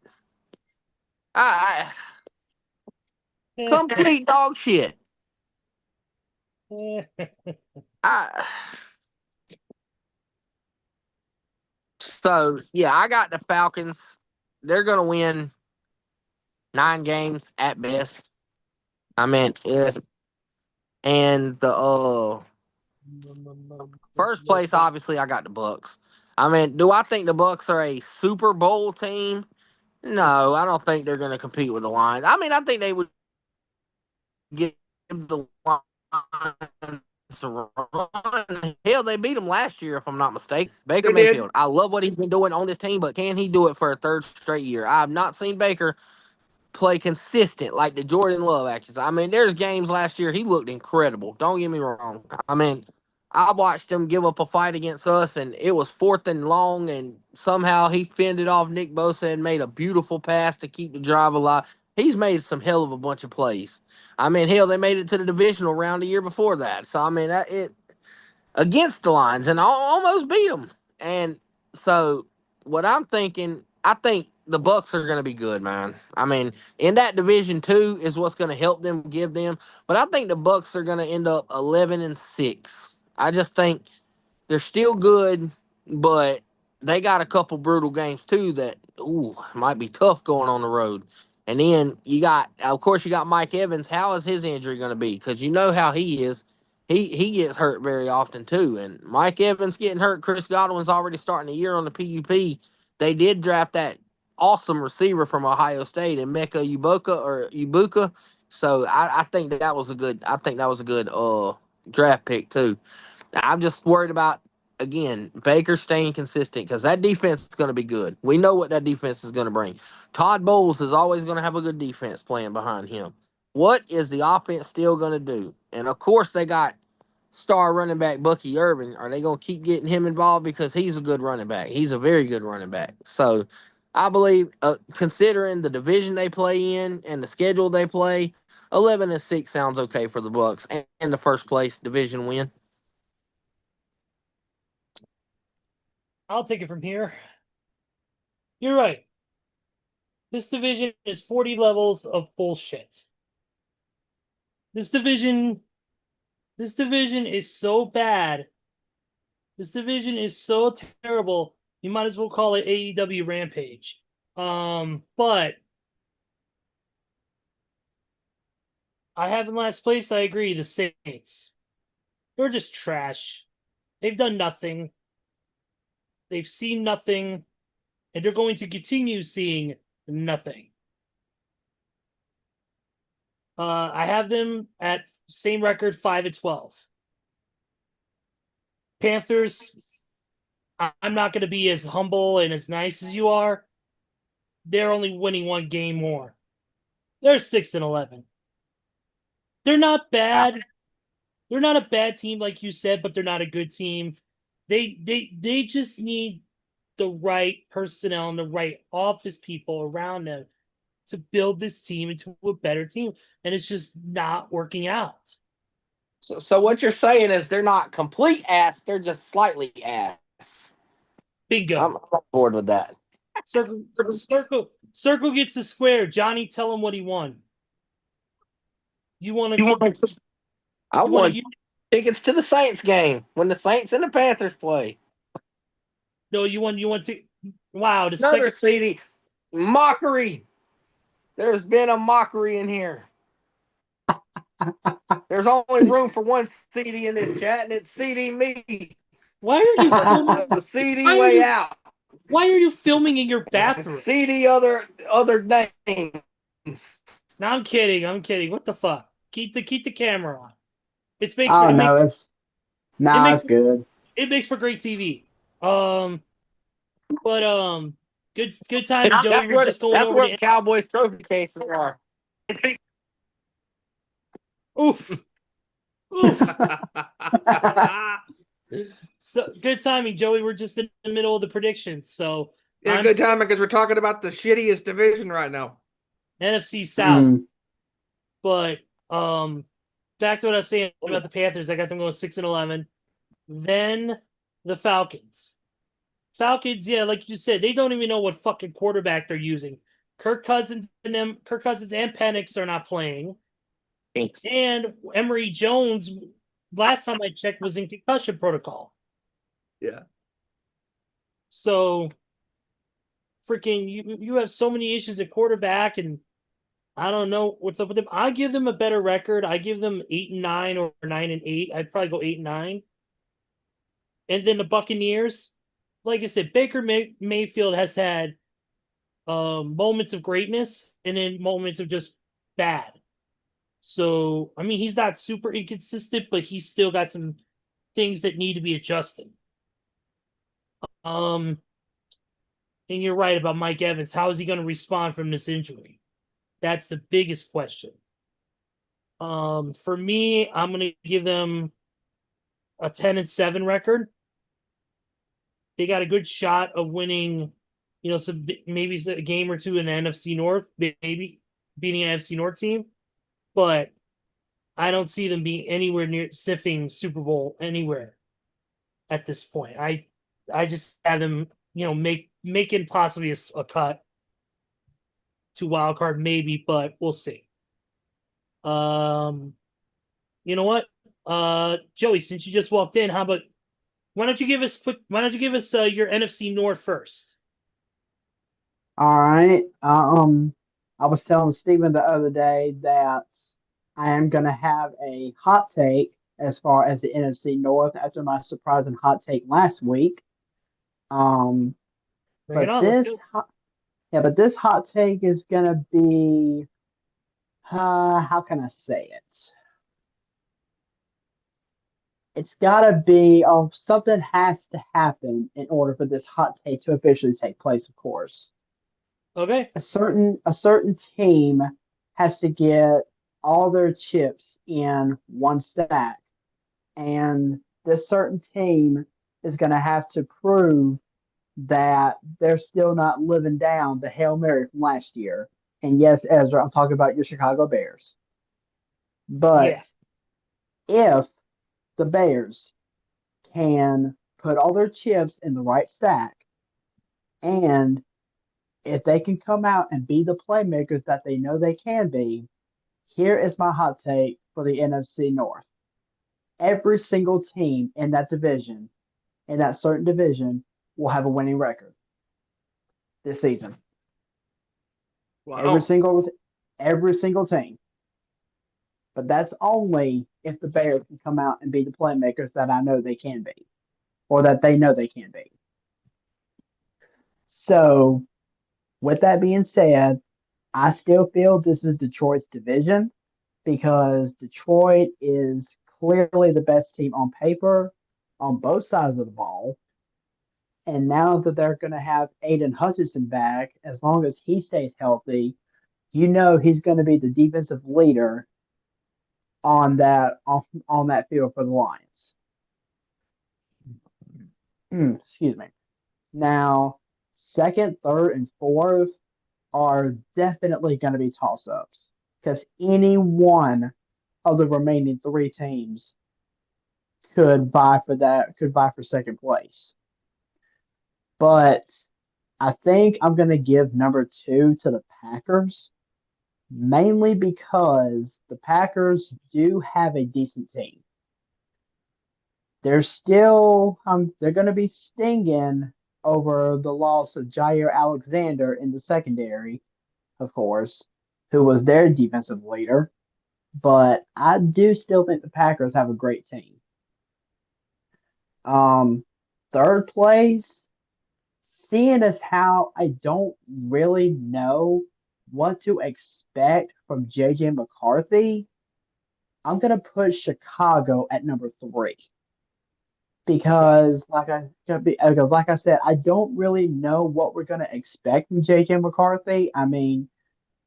Complete dog shit. So, yeah, I got the Falcons. They're going to win 9 games at best. I mean, and the first place, obviously, I got the Bucks. I mean, do I think the Bucks are a Super Bowl team? No, I don't think they're going to compete with the Lions. I mean, I think they would give the Lions a run. Hell, they beat them last year, if I'm not mistaken. Baker Mayfield. I love what he's been doing on this team, but can he do it for a 3rd straight year? I have not seen Baker play consistent like the Jordan Love actions. I mean, there's games last year he looked incredible. Don't get me wrong. I mean, I watched him give up a fight against us, and it was 4th and long, and somehow he fended off Nick Bosa and made a beautiful pass to keep the drive alive. He's made some hell of a bunch of plays. I mean, hell, they made it to the divisional round the year before that. So, I mean, it against the Lions, and almost beat them. And so, what I'm thinking, I think the Bucks are going to be good, man. I mean, in that division too is what's going to help them give them. But I think the Bucks are going to end up 11-6. I just think They're still good, but they got a couple brutal games too that might be tough going on the road. And then of course, you got Mike Evans. How is his injury going to be? Because you know how he is. He gets hurt very often too. And Mike Evans getting hurt. Chris Godwin's already starting the year on the PUP. They did draft that awesome receiver from Ohio State and Mecca Ibuka. So I think that was a good. I think that was a good draft pick too. I'm just worried about, again, Baker staying consistent because that defense is going to be good. We know what that defense is going to bring. Todd Bowles is always going to have a good defense playing behind him. What is the offense still going to do? And of course, they got star running back Bucky Irvin. Are they going to keep getting him involved because he's a good running back? He's a very good running back. So I believe, considering the division they play in and the schedule they play, 11-6 sounds okay for the Bucks and the first place division win. I'll take it from here. You're right. This division is 40 levels of bullshit. This division is so bad. This division is so terrible. You might as well call it AEW Rampage. But I have in last place, I agree, the Saints. They're just trash. They've done nothing. They've seen nothing, and they're going to continue seeing nothing. I have them at same record, 5-12. Panthers, I'm not going to be as humble and as nice as you are. They're only winning one game more. They're 6-11. They're not bad. They're not a bad team, like you said, but they're not a good team. They just need the right personnel and the right office people around them to build this team into a better team. And it's just not working out. So what you're saying is they're not complete ass, they're just slightly ass. Bingo. I'm on board with that. Circle gets the square. Johnny, tell him what he won. I want tickets to the Saints game when the Saints and the Panthers play. No, you want to. Wow, Another CD mockery. There's been a mockery in here. There's only room for one CD in this chat, and it's CD me. Why are you filming? The CD way out. Why are you filming in your bathroom? CD other names. No, I'm kidding. What the fuck? Keep the camera on. It's makes. Oh no, it's good. It makes for great TV. But good time, Joey. That's where Cowboys trophy cases are. Oof. So good timing, Joey. We're just in the middle of the predictions, so yeah, good timing because we're talking about the shittiest division right now, NFC South. But back to what I was saying about the Panthers. I got them going 6-11. Then the Falcons. Yeah, like you said, they don't even know what fucking quarterback they're using. Kirk Cousins and Penix are not playing. Thanks. And Emory Jones, last time I checked, was in concussion protocol. Yeah. So, freaking, you have so many issues at quarterback, and I don't know what's up with them. I give them a better record. I give them 8-9 or 9-8. I'd probably go 8-9. And then the Buccaneers, like I said, Baker Mayfield has had moments of greatness and then moments of just bad. So, I mean, he's not super inconsistent, but he's still got some things that need to be adjusted. And you're right about Mike Evans. How is he going to respond from this injury? That's the biggest question. For me, I'm going to give them a 10-7 record. They got a good shot of winning, maybe a game or two in the NFC North, maybe beating an NFC North team. But I don't see them being anywhere near sniffing Super Bowl anywhere at this point. I just have them, making possibly a cut to wild card maybe, but we'll see. You know what? Joey, since you just walked in, how about Why don't you give us your NFC North first? All right. I was telling Steven the other day that I am gonna have a hot take as far as the NFC North after my surprising hot take last week. Um, Bring it but on. Let's this go. hot, yeah, but this hot take is gonna be, how can I say it? It's gotta be, something has to happen in order for this hot take to officially take place, of course. Okay. A certain team has to get all their chips in one stack, and this certain team is going to have to prove that they're still not living down the Hail Mary from last year. And yes, Ezra, I'm talking about your Chicago Bears. Yeah. But if the Bears can put all their chips in the right stack, and if they can come out and be the playmakers that they know they can be, here is my hot take for the NFC North. Every single team in that division, in that certain division, will have a winning record this season. Every Wow. single every single team. But that's only if the Bears can come out and be the playmakers that I know they can be, or that they know they can be. So, with that being said, I still feel this is Detroit's division because Detroit is clearly the best team on paper on both sides of the ball. And now that they're going to have Aiden Hutchinson back, as long as he stays healthy, he's going to be the defensive leader on that field for the Lions. Excuse me. Now, second, third, and fourth are definitely going to be toss-ups because any one of the remaining three teams could vie for second place. But I think I'm going to give number two to the Packers, mainly because the Packers do have a decent team. They're going to be stinging over the loss of Jair Alexander in the secondary, of course, who was their defensive leader. But I do still think the Packers have a great team. Um, Third place, seeing as how I don't really know what to expect from JJ McCarthy, I'm gonna put Chicago at number three because like I said, I don't really know what we're gonna expect from JJ McCarthy. I mean,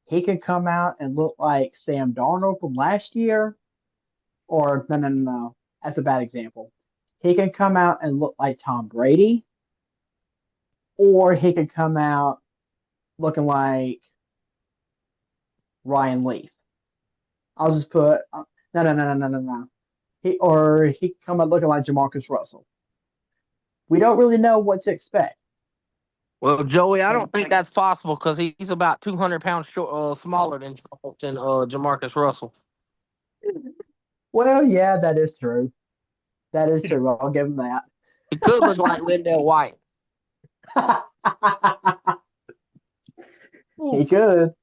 he could come out and look like Sam Darnold from last year, or no, that's a bad example. He can come out and look like Tom Brady, or he could come out looking like Ryan Leaf. I'll just put no. He could come out looking like Jamarcus Russell. We don't really know what to expect. Well, Joey, I And don't think that's possible because he's about 200 pounds smaller than Jamarcus Russell. well, yeah, that is true. That is true. I'll give him that. He could look like Lindell White. He Oof. could.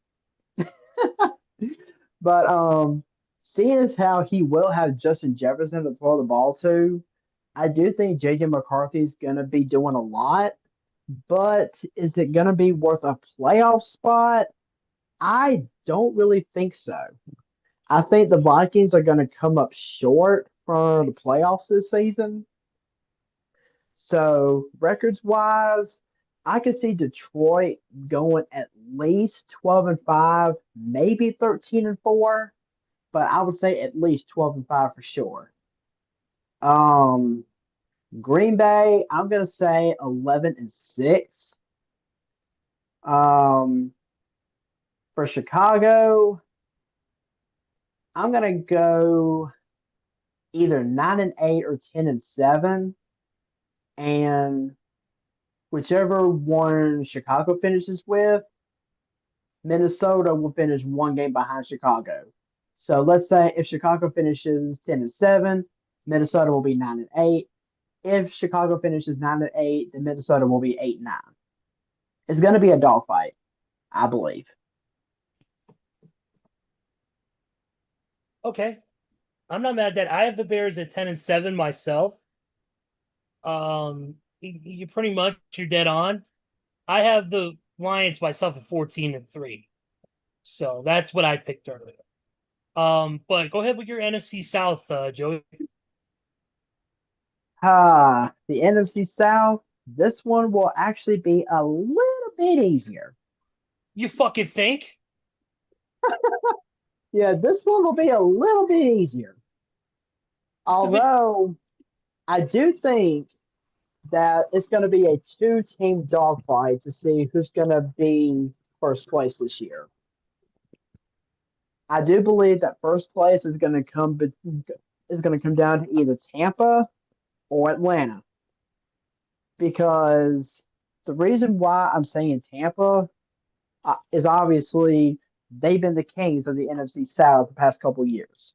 But seeing as how he will have Justin Jefferson to throw the ball to, I do think JJ McCarthy's gonna be doing a lot. But is it gonna be worth a playoff spot? I don't really think so. I think the Vikings are gonna come up short for the playoffs this season. So records wise, I could see Detroit going at least 12-5, maybe 13-4, but I would say at least 12-5 for sure. Um, Green Bay, I'm gonna say 11-6. Um, for Chicago, I'm gonna go either 9-8 or 10-7, and whichever one Chicago finishes with, Minnesota will finish one game behind Chicago. So let's say if Chicago finishes 10-7, Minnesota will be 9-8. If Chicago finishes 9-8, then Minnesota will be 8-9. It's going to be a dogfight, I believe. Okay. I'm not mad at that. I have the Bears at 10-7 myself. You pretty much you're dead on. I have the Lions myself at 14-3. So that's what I picked earlier. But go ahead with your NFC South, Joey. The NFC South, this one will actually be a little bit easier. You fucking think? Yeah, this one will be a little bit easier. Although I do think that it's going to be a two-team dogfight to see who's going to be first place this year. I do believe that first place is going to come down to either Tampa or Atlanta, because the reason why I'm saying Tampa is obviously they've been the kings of the NFC South the past couple years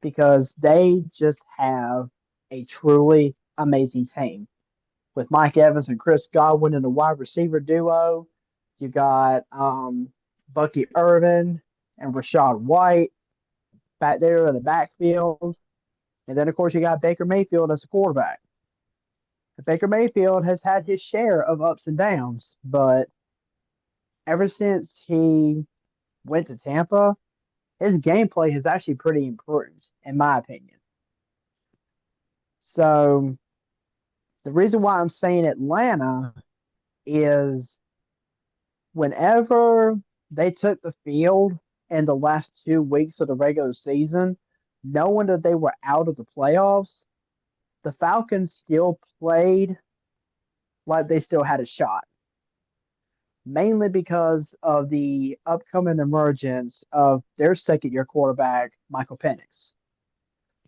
because they just have a truly amazing team with Mike Evans and Chris Godwin in the wide receiver duo. You got Bucky Irvin and Rashad White back there in the backfield. And then, of course, you got Baker Mayfield as a quarterback. Baker Mayfield has had his share of ups and downs, but ever since he went to Tampa, his gameplay has actually pretty improved, in my opinion. So the reason why I'm saying Atlanta is whenever they took the field in the last 2 weeks of the regular season, knowing that they were out of the playoffs, the Falcons still played like they still had a shot. Mainly because of the upcoming emergence of their second-year quarterback, Michael Penix,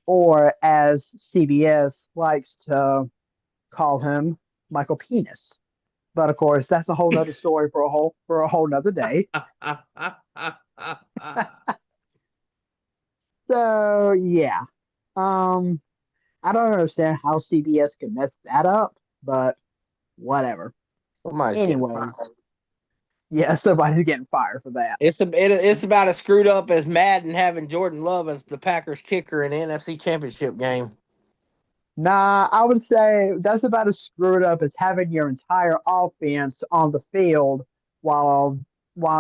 or as CBS likes to call him, Michael Penis. But of course, that's a whole nother story for a whole nother day. So yeah, I don't understand how CBS could mess that up, but whatever. Somebody's getting fired. Anyways, yeah, somebody's getting fired for that. It's about as screwed up as Madden having Jordan Love as the Packers kicker in the NFC Championship game. Nah, I would say that's about as screwed up as having your entire offense on the field while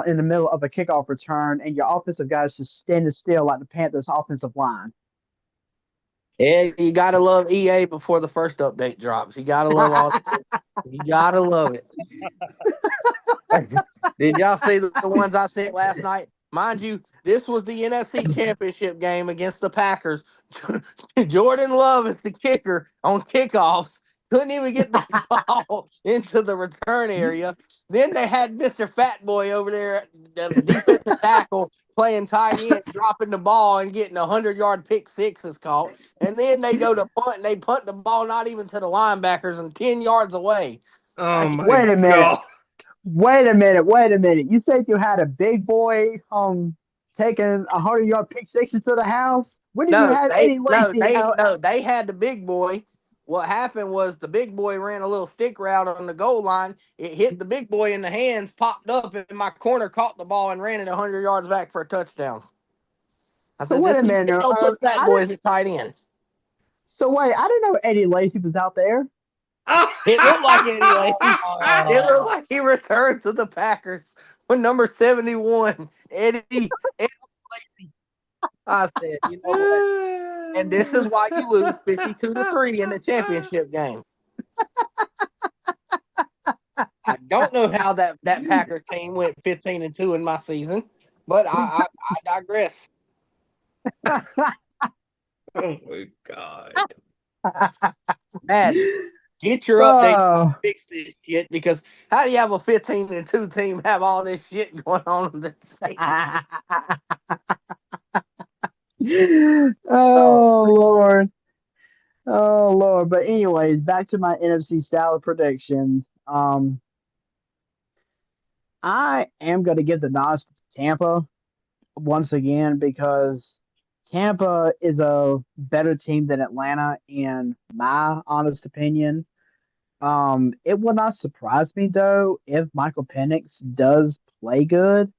in the middle of a kickoff return and your offensive guys just standing still like the Panthers' offensive line. Yeah, you gotta love EA before the first update drops. You gotta love all. You gotta love it. Did y'all see the ones I sent last night? Mind you, this was the NFC Championship game against the Packers. Jordan Love is the kicker on kickoffs. Couldn't even get the ball into the return area. Then they had Mr. Fat Boy over there, the defensive tackle, playing tight end, dropping the ball and getting 100-yard pick sixes caught. And then they go to punt, and they punt the ball not even to the linebackers and 10 yards away. Oh my Wait a minute. God. Wait a minute. You said you had a big boy taking 100-yard pick sixes to the house? When did you have Eddie Lacy? They had the big boy. What happened was the big boy ran a little stick route on the goal line. It hit the big boy in the hands, popped up, and my corner caught the ball and ran it 100 yards back for a touchdown. I So said, wait a minute. Don't put Fat Boy as a tight end. So wait, I didn't know Eddie Lacy was out there. It looked like Eddie Lacy. It looked like he returned to the Packers with number 71, Eddie Lacy. I said, you know what? And this is why you lose 52-3 in the championship game. I don't know how that Packers team went 15-2 in my season, but I digress. Oh my God. Madden, get your updates, fix this shit, because how do you have a 15-2 team have all this shit going on in the team? Oh Lord. Oh Lord. But anyways, back to my NFC South predictions. I am gonna give the nod to Tampa once again because Tampa is a better team than Atlanta, in my honest opinion. It will not surprise me though if Michael Penix does play good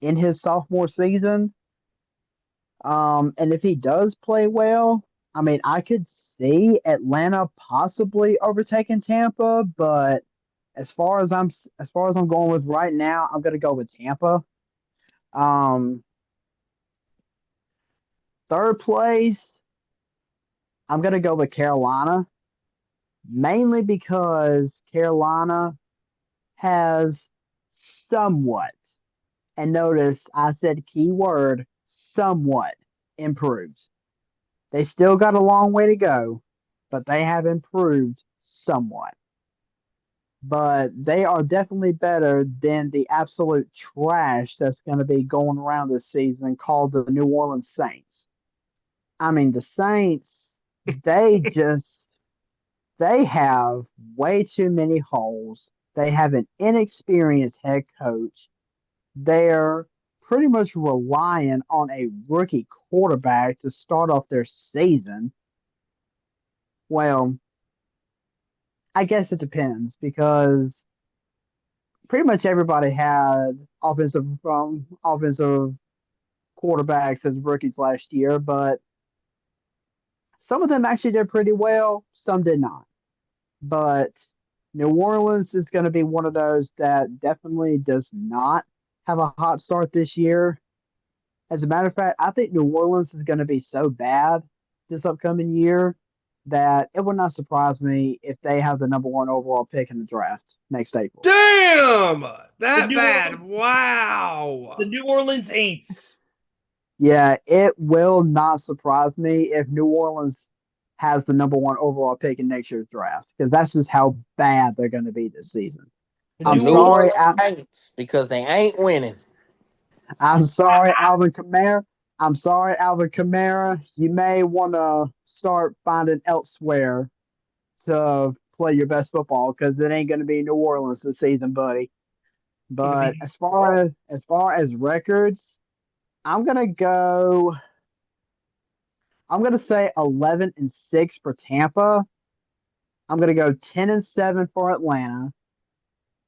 in his sophomore season. And if he does play well, I mean, I could see Atlanta possibly overtaking Tampa, but as far as I'm going with right now, I'm gonna go with Tampa. Um, Third place, I'm gonna go with Carolina, mainly because Carolina has somewhat, and notice I said keyword somewhat improved. They still got a long way to go, but they have improved somewhat. But they are definitely better than the absolute trash that's going to be going around this season called the New Orleans Saints. I mean, the Saints, they just they have way too many holes. They have an inexperienced head coach. They're pretty much relying on a rookie quarterback to start off their season. Well, I guess it depends because pretty much everybody had offensive quarterbacks as rookies last year, but some of them actually did pretty well, some did not. But New Orleans is going to be one of those that definitely does not have a hot start this year. As a matter of fact, I think New Orleans is going to be so bad this upcoming year that it would not surprise me if they have the number one overall pick in the draft next April. Damn! The That New bad. Orleans, Wow. the New Orleans Aints. Yeah, it will not surprise me if New Orleans has the number one overall pick in next year's draft because that's just how bad they're going to be this season. The I'm New New Orleans. sorry, Orleans Saints, because they ain't winning. I'm sorry, Alvin Kamara. I'm sorry, Alvin Kamara. You may want to start finding elsewhere to play your best football because it ain't going to be New Orleans this season, buddy. Gonna But be as far as records, I'm gonna go. I'm gonna say 11-6 for Tampa. I'm gonna go 10-7 for Atlanta.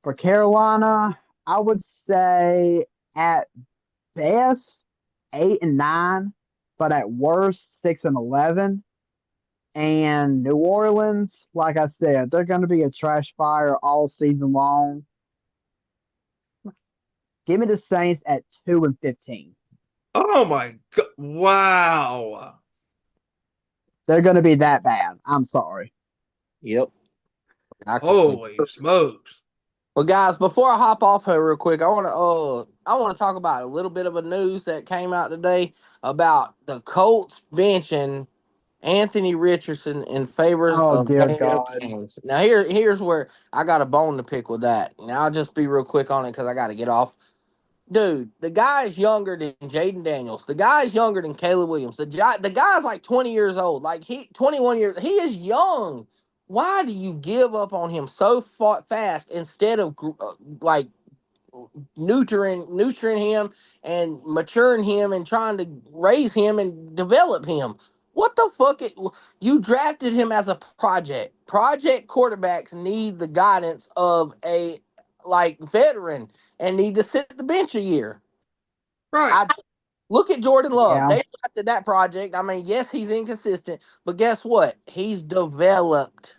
For Carolina, I would say at best 8-9, but at worst 6-11. And New Orleans, like I said, they're going to be a trash fire all season long. Give me the Saints at 2-15. Oh my god. Wow. They're going to be that bad. I'm sorry. Yep, I can see. Holy smokes. Well, guys, before I hop off here real quick, I want to talk about a little bit of a news that came out today about the Colts benching Anthony Richardson in favor Oh of dear Daniel God. Jones. Now, here's where I got a bone to pick with that. Now, I'll just be real quick on it because I got to get off. Dude, the guy is younger than Jaden Daniels. The guy is younger than Caleb Williams. The guy's like 20 years old. Like 21 years. He is young. Why do you give up on him so fast instead of like nurturing him and maturing him and trying to raise him and develop him? What the fuck? You drafted him as a project. Project quarterbacks need the guidance of a like veteran and need to sit the bench a year. Right. I look at Jordan Love. Yeah. They drafted that project. I mean, yes, he's inconsistent, but guess what? He's developed.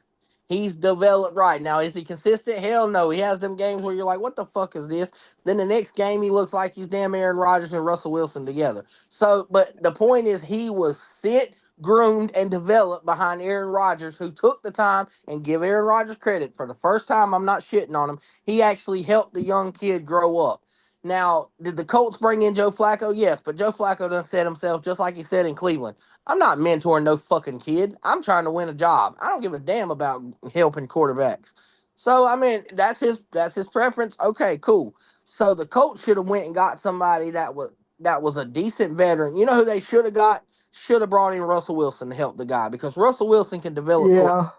He's developed right now. Is he consistent? Hell no. He has them games where you're like, what the fuck is this? Then the next game, he looks like he's damn Aaron Rodgers and Russell Wilson together. So, but the point is, he was sit, groomed, and developed behind Aaron Rodgers, who took the time and give Aaron Rodgers credit for the first time. I'm not shitting on him. He actually helped the young kid grow up. Now, did the Colts bring in Joe Flacco? Yes, but Joe Flacco done said himself, just like he said in Cleveland, I'm not mentoring no fucking kid. I'm trying to win a job. I don't give a damn about helping quarterbacks. So I mean, that's his preference. Okay, cool. So the Colts should have went and got somebody that was a decent veteran. You know who they should have got? Should have brought in Russell Wilson to help the guy because Russell Wilson can develop. Yeah.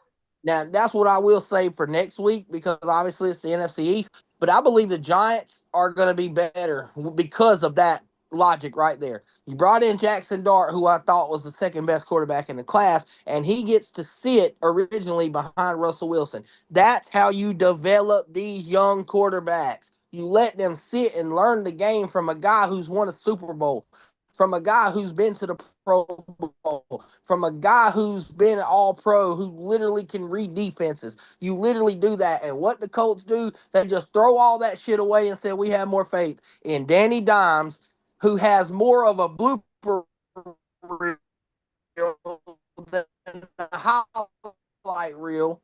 Now, that's what I will say for next week because obviously it's the NFC East. But I believe the Giants are going to be better because of that logic right there. You brought in Jackson Dart, who I thought was the second best quarterback in the class, and he gets to sit originally behind Russell Wilson. That's how you develop these young quarterbacks. You let them sit and learn the game from a guy who's won a Super Bowl, from a guy who's been to the Pro Bowl, from a guy who's been all pro, who literally can read defenses. You literally do that. And what the Colts do, they just throw all that shit away and say, we have more faith in Danny Dimes, who has more of a blooper reel than a highlight reel.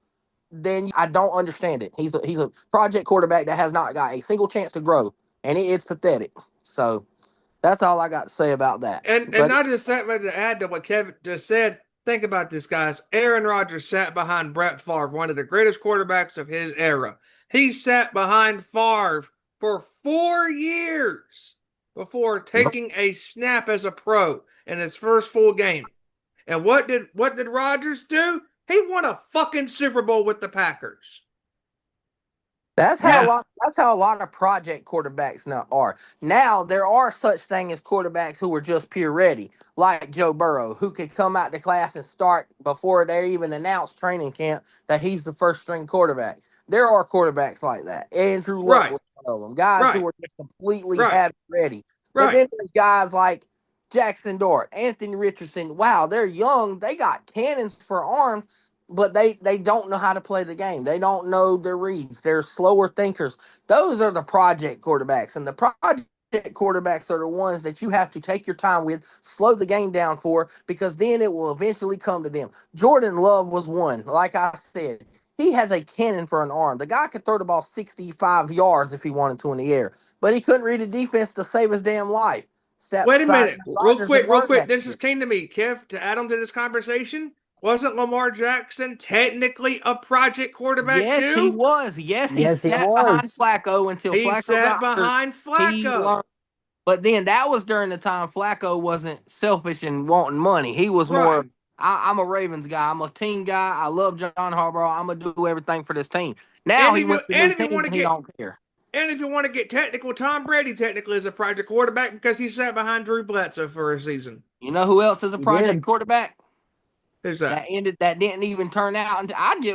Then I don't understand it. He's a project quarterback that has not got a single chance to grow, and it's pathetic. So that's all I got to say about that. And not just that, but to add to what Kevin just said, think about this, guys. Aaron Rodgers sat behind Brett Favre, one of the greatest quarterbacks of his era. He sat behind Favre for 4 years before taking a snap as a pro in his first full game. And what did Rodgers do? He won a fucking Super Bowl with the Packers. That's how a lot of project quarterbacks now are. Now there are such things as quarterbacks who are just pure ready, like Joe Burrow, who could come out to class and start before they even announced training camp that he's the first string quarterback. There are quarterbacks like that. Andrew Luck was one of them. Guys who are just completely ready. But then there's guys like Jackson Dart, Anthony Richardson. Wow, they're young. They got cannons for arms, but they don't know how to play the game. They don't know their reads. They're slower thinkers. Those are the project quarterbacks. And the project quarterbacks are the ones that you have to take your time with, slow the game down for, because then it will eventually come to them. Jordan Love was one. Like I said, he has a cannon for an arm. The guy could throw the ball 65 yards if he wanted to in the air, but he couldn't read a defense to save his damn life. Wait a minute. Real quick. This just came to me, Kev, to add on to this conversation. Wasn't Lamar Jackson technically a project quarterback too? Yes, he was. Yes, he sat behind Flacco until Flacco sat behind Flacco. But then that was during the time Flacco wasn't selfish and wanting money. He was more, I'm a Ravens guy. I'm a team guy. I love John Harbaugh. I'm going to do everything for this team. Now he went to new teams and he don't care. And if you want to get technical, Tom Brady technically is a project quarterback because he sat behind Drew Bledsoe for a season. You know who else is a project quarterback? Who's that? That didn't even turn out.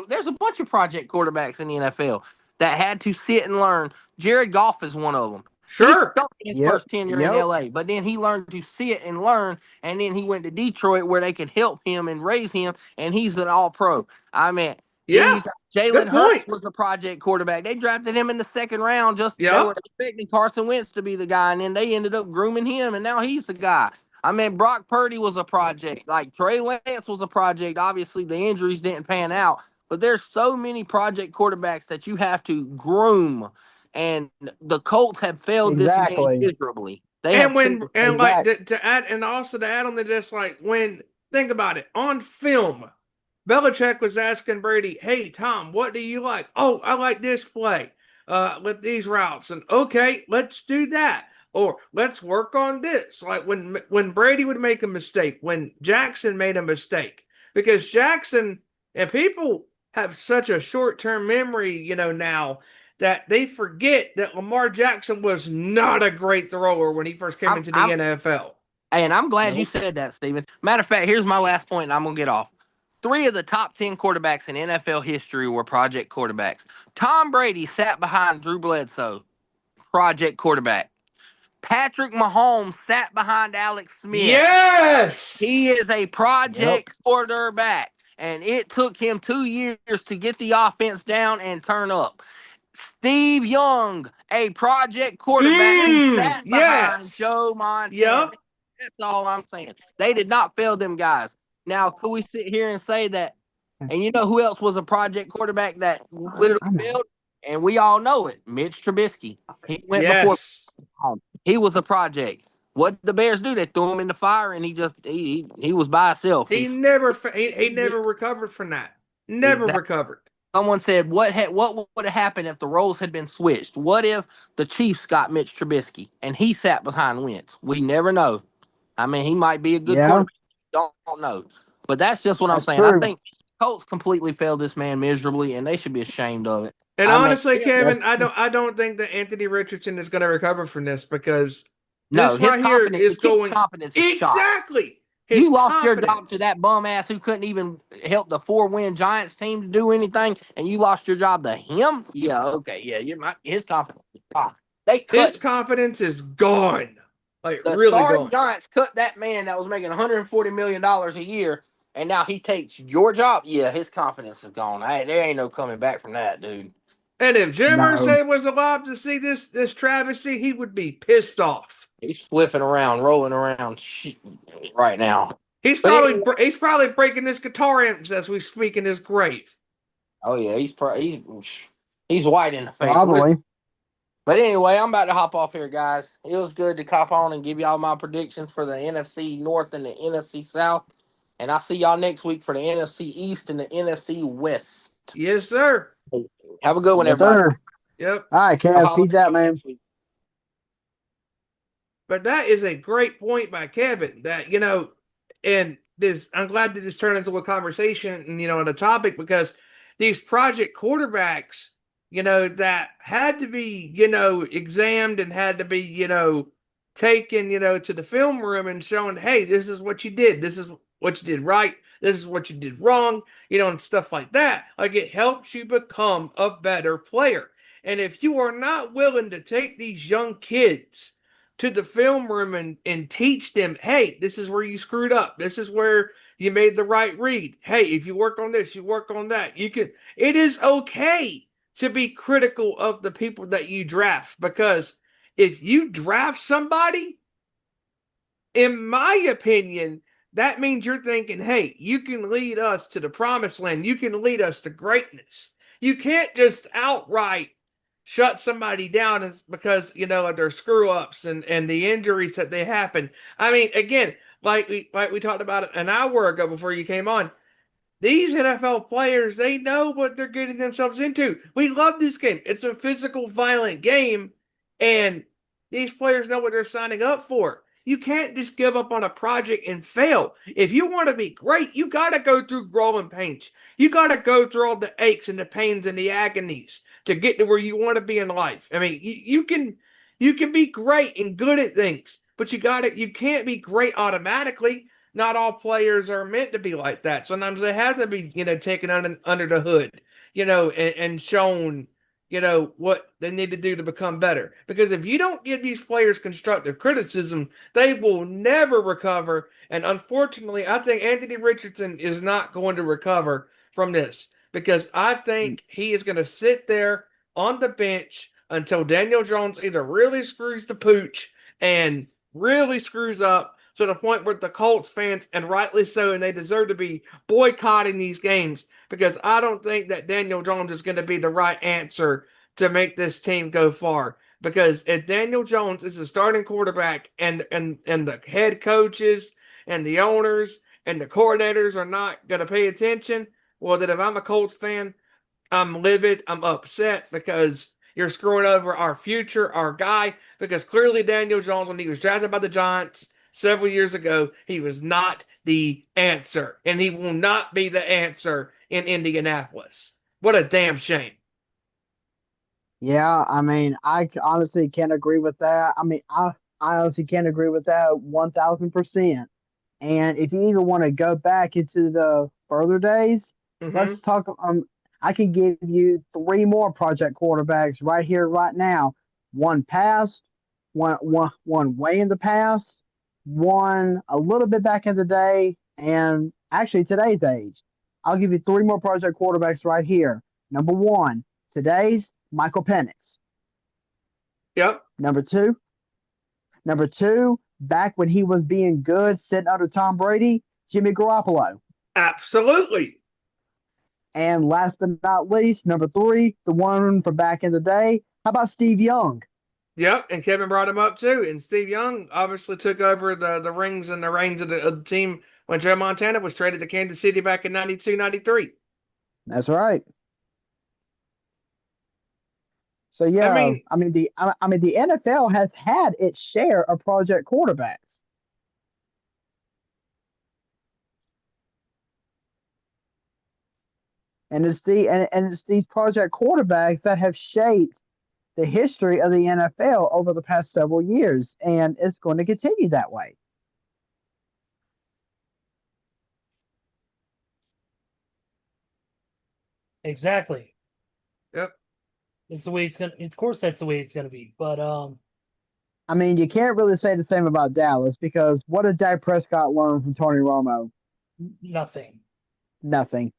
There's a bunch of project quarterbacks in the NFL that had to sit and learn. Jared Goff is one of them. Sure. He his first tenure in LA, but then he learned to sit and learn, and then he went to Detroit where they could help him and raise him, and he's an all-pro. I mean, Jalen Hurts was a project quarterback. They drafted him in the second round. They were expecting Carson Wentz to be the guy, and then they ended up grooming him, and now he's the guy. I mean, Brock Purdy was a project. Like, Trey Lance was a project. Obviously, the injuries didn't pan out. But there's so many project quarterbacks that you have to groom. And the Colts have failed this game miserably. To add on to this, like, think about it. On film, Belichick was asking Brady, hey, Tom, what do you like? Oh, I like this play with these routes. And, okay, let's do that. Or let's work on this. Like when Brady would make a mistake, when Jackson made a mistake, because Jackson and people have such a short-term memory, now that they forget that Lamar Jackson was not a great thrower when he first came into the NFL. And I'm glad you said that, Steven. Matter of fact, here's my last point, and I'm going to get off. 3 of the top 10 quarterbacks in NFL history were project quarterbacks. Tom Brady sat behind Drew Bledsoe, project quarterback. Patrick Mahomes sat behind Alex Smith. Yes! He is a project quarterback, and it took him 2 years to get the offense down and turn up. Steve Young, a project quarterback, sat behind Joe Montana. Yep. That's all I'm saying. They did not fail them guys. Now, could we sit here and say that? And you know who else was a project quarterback that literally failed? And we all know it. Mitch Trubisky. He went before. He was a project. What did the Bears do? They threw him in the fire, and he was by himself. He never recovered from that. Never recovered. Someone said, what would have happened if the roles had been switched? What if the Chiefs got Mitch Trubisky and he sat behind Wentz? We never know. I mean, he might be a good quarterback. Don't know. But that's just what I'm saying. True. I think Colts completely failed this man miserably, and they should be ashamed of it. And honestly, Kevin, I don't think that Anthony Richardson is going to recover from this because No, This his right here confidence, the is kid's going confidence is shot. exactly. His You lost your job to confidence. that bum ass who couldn't even help the 4-win Giants team to do anything, and you lost your job to him. Yeah, okay, yeah, his confidence is shot. They His cut confidence is gone. Like the really starring gone. Giants cut that man that was making $140 million a year, and now he takes your job. Yeah, his confidence is gone. There ain't no coming back from that, dude. And if Jim No. Irsay was alive to see this travesty, he would be pissed off. He's flipping around, rolling around right now. He's But probably anyway, he's probably breaking his guitar amps as we speak in his grave. oh yeah, he's white in the face. Probably. But anyway, I'm about to hop off here, guys. It was good to cop on and give y'all my predictions for the NFC North and the NFC South. And I'll see y'all next week for the NFC East and the NFC West. Yes, sir. Have a good one, Yes, everybody. sir. Yep. All right, I'll Kev. holler Peace at out, y'all man. next week. But that is a great point by Kevin. That and this I'm glad that this turned into a conversation and and a topic because these project quarterbacks, that had to be, examined and had to be, taken, to the film room and shown, hey, this is what you did. This is what you did right. This is what you did wrong, and stuff like that. Like it helps you become a better player. And if you are not willing to take these young kids to the film room and teach them, hey, this is where you screwed up. This is where you made the right read. Hey, if you work on this, you work on that. It is okay to be critical of the people that you draft because if you draft somebody, in my opinion, that means you're thinking, hey, you can lead us to the promised land. You can lead us to greatness. You can't just outright shut somebody down because of their screw ups and the injuries that they happen. I mean, again, like we talked about it an hour ago before you came on. These NFL players, they know what they're getting themselves into. We love this game. It's a physical, violent game, and these players know what they're signing up for. You can't just give up on a project and fail. If you want to be great, you got to go through growing pains. You got to go through all the aches and the pains and the agonies to get to where you want to be in life. I mean, you can be great and good at things, but you can't be great automatically. Not all players are meant to be like that. Sometimes they have to be, taken under the hood, and shown, what they need to do to become better. Because if you don't give these players constructive criticism, they will never recover. And unfortunately, I think Anthony Richardson is not going to recover from this because I think he is going to sit there on the bench until Daniel Jones either really screws the pooch and really screws up to the point where the Colts fans, and rightly so, and they deserve to be boycotting these games because I don't think that Daniel Jones is going to be the right answer to make this team go far. Because if Daniel Jones is the starting quarterback and the head coaches and the owners and the coordinators are not going to pay attention, well, then if I'm a Colts fan, I'm livid. I'm upset because you're screwing over our future, our guy. Because clearly, Daniel Jones, when he was drafted by the Giants several years ago, he was not the answer. And he will not be the answer in Indianapolis. What a damn shame. Yeah, I mean, honestly can't agree with that. I honestly can't agree with that 1000%. And if you even want to go back into the further days, Mm-hmm. let's talk. I can give you three more project quarterbacks right here, right now. One past, one way in the past, one a little bit back in the day, and actually today's age. I'll give you three more project quarterbacks right here. Number one, today's Michael Penix. Yep. Number two, back when he was being good, sitting under Tom Brady, Jimmy Garoppolo. Absolutely. And last but not least, number three, the one from back in the day. How about Steve Young? Yep, and Kevin brought him up too. And Steve Young obviously took over the rings and the reins of the team when Joe Montana was traded to Kansas City back in 92, 93. That's right. So I yeah, mean, the NFL has had its share of project quarterbacks. And it's it's these project quarterbacks that have shaped the history of the NFL over the past several years, and it's going to continue that way. Exactly. Yep. It's the way it's gonna. Of course, that's the way it's gonna be. But I mean, you can't really say the same about Dallas because what did Dak Prescott learn from Tony Romo? nothing. Nothing.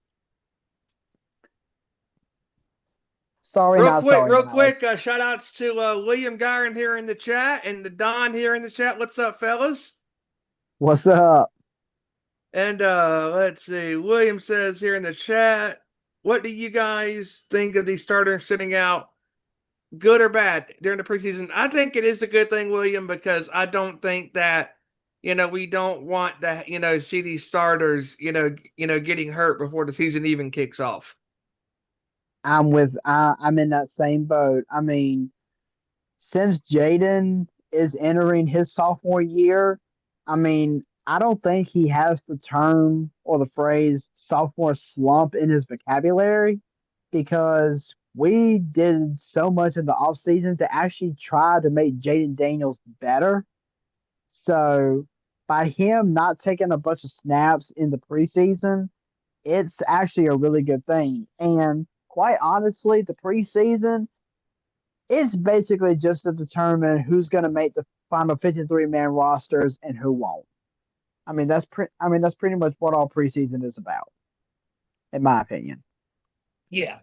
Sorry, not sorry, Real quick, Dallas. shout outs to William Gyron here in the chat and the Don here in the chat. What's up, fellas? What's up? And let's see. William says here in the chat, what do you guys think of these starters sitting out? Good or bad during the preseason? I think it is a good thing, William, because I don't think that we don't want to see these starters getting hurt before the season even kicks off. I'm in that same boat. I mean, since Jaden is entering his sophomore year, I mean, I don't think he has the term or the phrase sophomore slump in his vocabulary because we did so much in the offseason to actually try to make Jaden Daniels better. So by him not taking a bunch of snaps in the preseason, it's actually a really good thing. And quite honestly, the preseason it's basically just to determine who's going to make the final 53-man rosters and who won't. That's pretty much what all preseason is about, in my opinion. Yeah.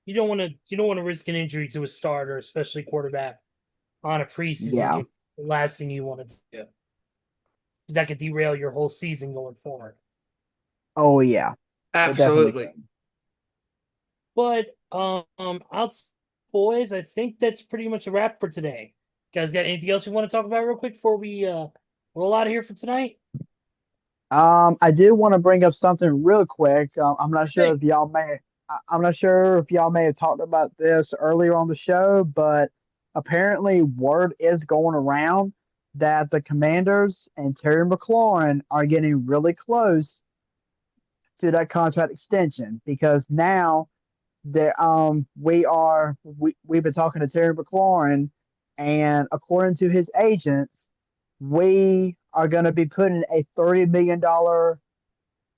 You don't want to risk an injury to a starter, especially quarterback, on a preseason Yeah. game. The last thing you want to do. Because that could derail your whole season going forward. Oh yeah. Absolutely. But outside boys, I think that's pretty much a wrap for today. Guys, got anything else you want to talk about real quick before we roll out of here for tonight? I did want to bring up something real quick. I'm not sure if y'all may. I'm not sure if y'all may have talked about this earlier on the show, but apparently word is going around that the Commanders and Terry McLaurin are getting really close to that contract extension because now we've been talking to Terry McLaurin, and according to his agents, we are going to be putting a $30 million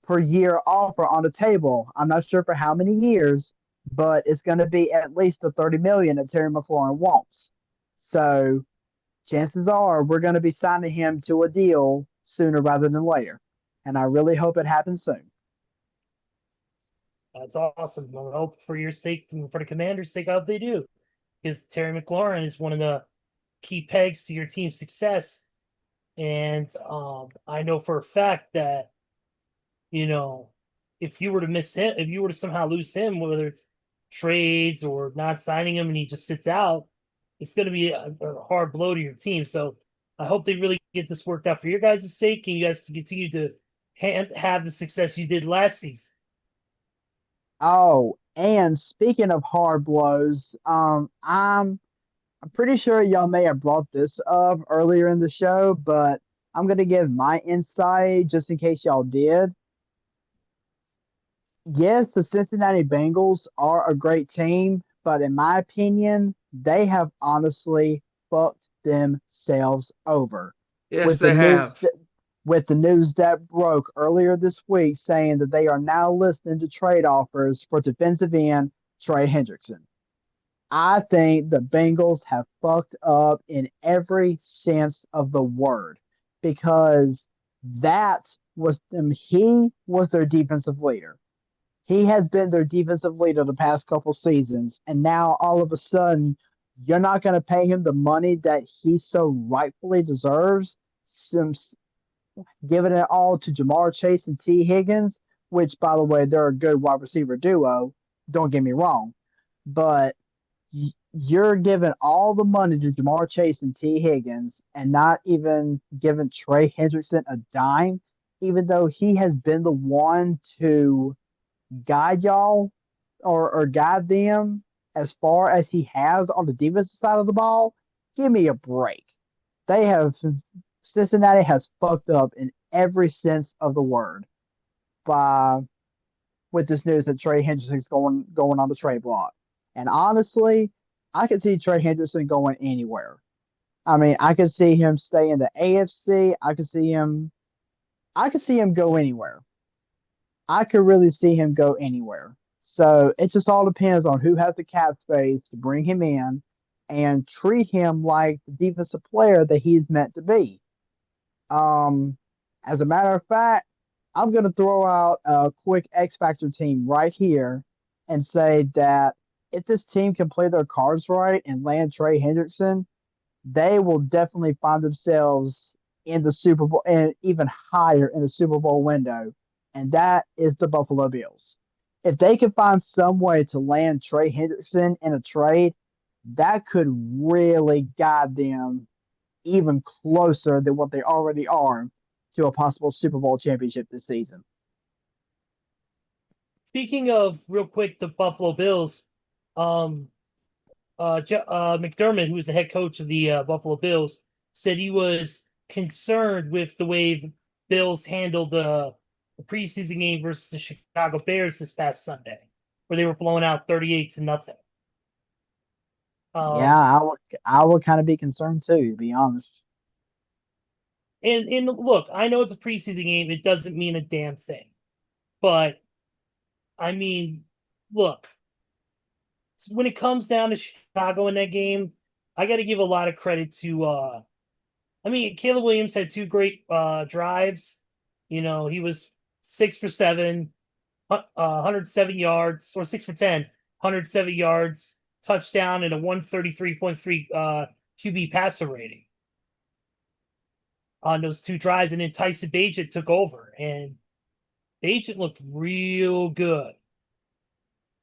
per year offer on the table. I'm not sure for how many years, but it's going to be at least the 30 million that Terry McLaurin wants. So chances are we're going to be signing him to a deal sooner rather than later. And I really hope it happens soon. That's awesome. I hope for your sake and for the Commanders' sake, I hope they do. Because Terry McLaurin is one of the key pegs to your team's success. And I know for a fact that, if you were to miss him, if you were to somehow lose him, whether it's trades or not signing him and he just sits out, it's going to be a hard blow to your team. So I hope they really get this worked out for your guys' sake and you guys can continue to have the success you did last season. Oh, and speaking of hard blows, I'm pretty sure y'all may have brought this up earlier in the show, but I'm gonna give my insight just in case y'all did. Yes, the Cincinnati Bengals are a great team, but in my opinion, they have honestly fucked themselves over. Yes, with they the news have. that, with the news that broke earlier this week saying that they are now listening to trade offers for defensive end Trey Hendrickson. I think the Bengals have fucked up in every sense of the word because he was their defensive leader. He has been their defensive leader the past couple seasons, and now all of a sudden, you're not going to pay him the money that he so rightfully deserves, since giving it all to Jamar Chase and T. Higgins, which, by the way, they're a good wide receiver duo. Don't get me wrong, but you're giving all the money to Jamar Chase and T. Higgins, and not even giving Trey Hendrickson a dime, even though he has been the one to guide y'all or guide them as far as he has on the defensive side of the ball. Give me a break. They have Cincinnati has fucked up in every sense of the word by with this news that Trey Hendrickson's going on the trade block. And honestly, I could see Trey Hendrickson going anywhere. I mean, I could see him stay in the AFC. I could see him go anywhere. I could really see him go anywhere. So it just all depends on who has the cap space to bring him in and treat him like the defensive player that he's meant to be. Um, as a matter of fact, I'm going to throw out a quick X Factor team right here and say that if this team can play their cards right and land Trey Hendrickson, they will definitely find themselves in the Super Bowl and even higher in the Super Bowl window. And that is the Buffalo Bills. If they can find some way to land Trey Hendrickson in a trade, that could really guide them even closer than what they already are to a possible Super Bowl championship this season. Speaking of real quick, the Buffalo Bills, McDermott, who was the head coach of the Buffalo Bills, said he was concerned with the way the Bills handled the preseason game versus the Chicago Bears this past Sunday, where they were blown out 38-0. Yeah, I would kind of be concerned too, to be honest. And look, I know it's a preseason game; it doesn't mean a damn thing. But I mean, look, when it comes down to Chicago in that game, I got to give a lot of credit to. I mean, Caleb Williams had two great drives. You know, he was 6 for 7, 107 yards, or 6 for 10, 107 yards, touchdown, and a 133.3 QB passer rating on those two drives. And then Tyson Bagent took over, and Bagent looked real good,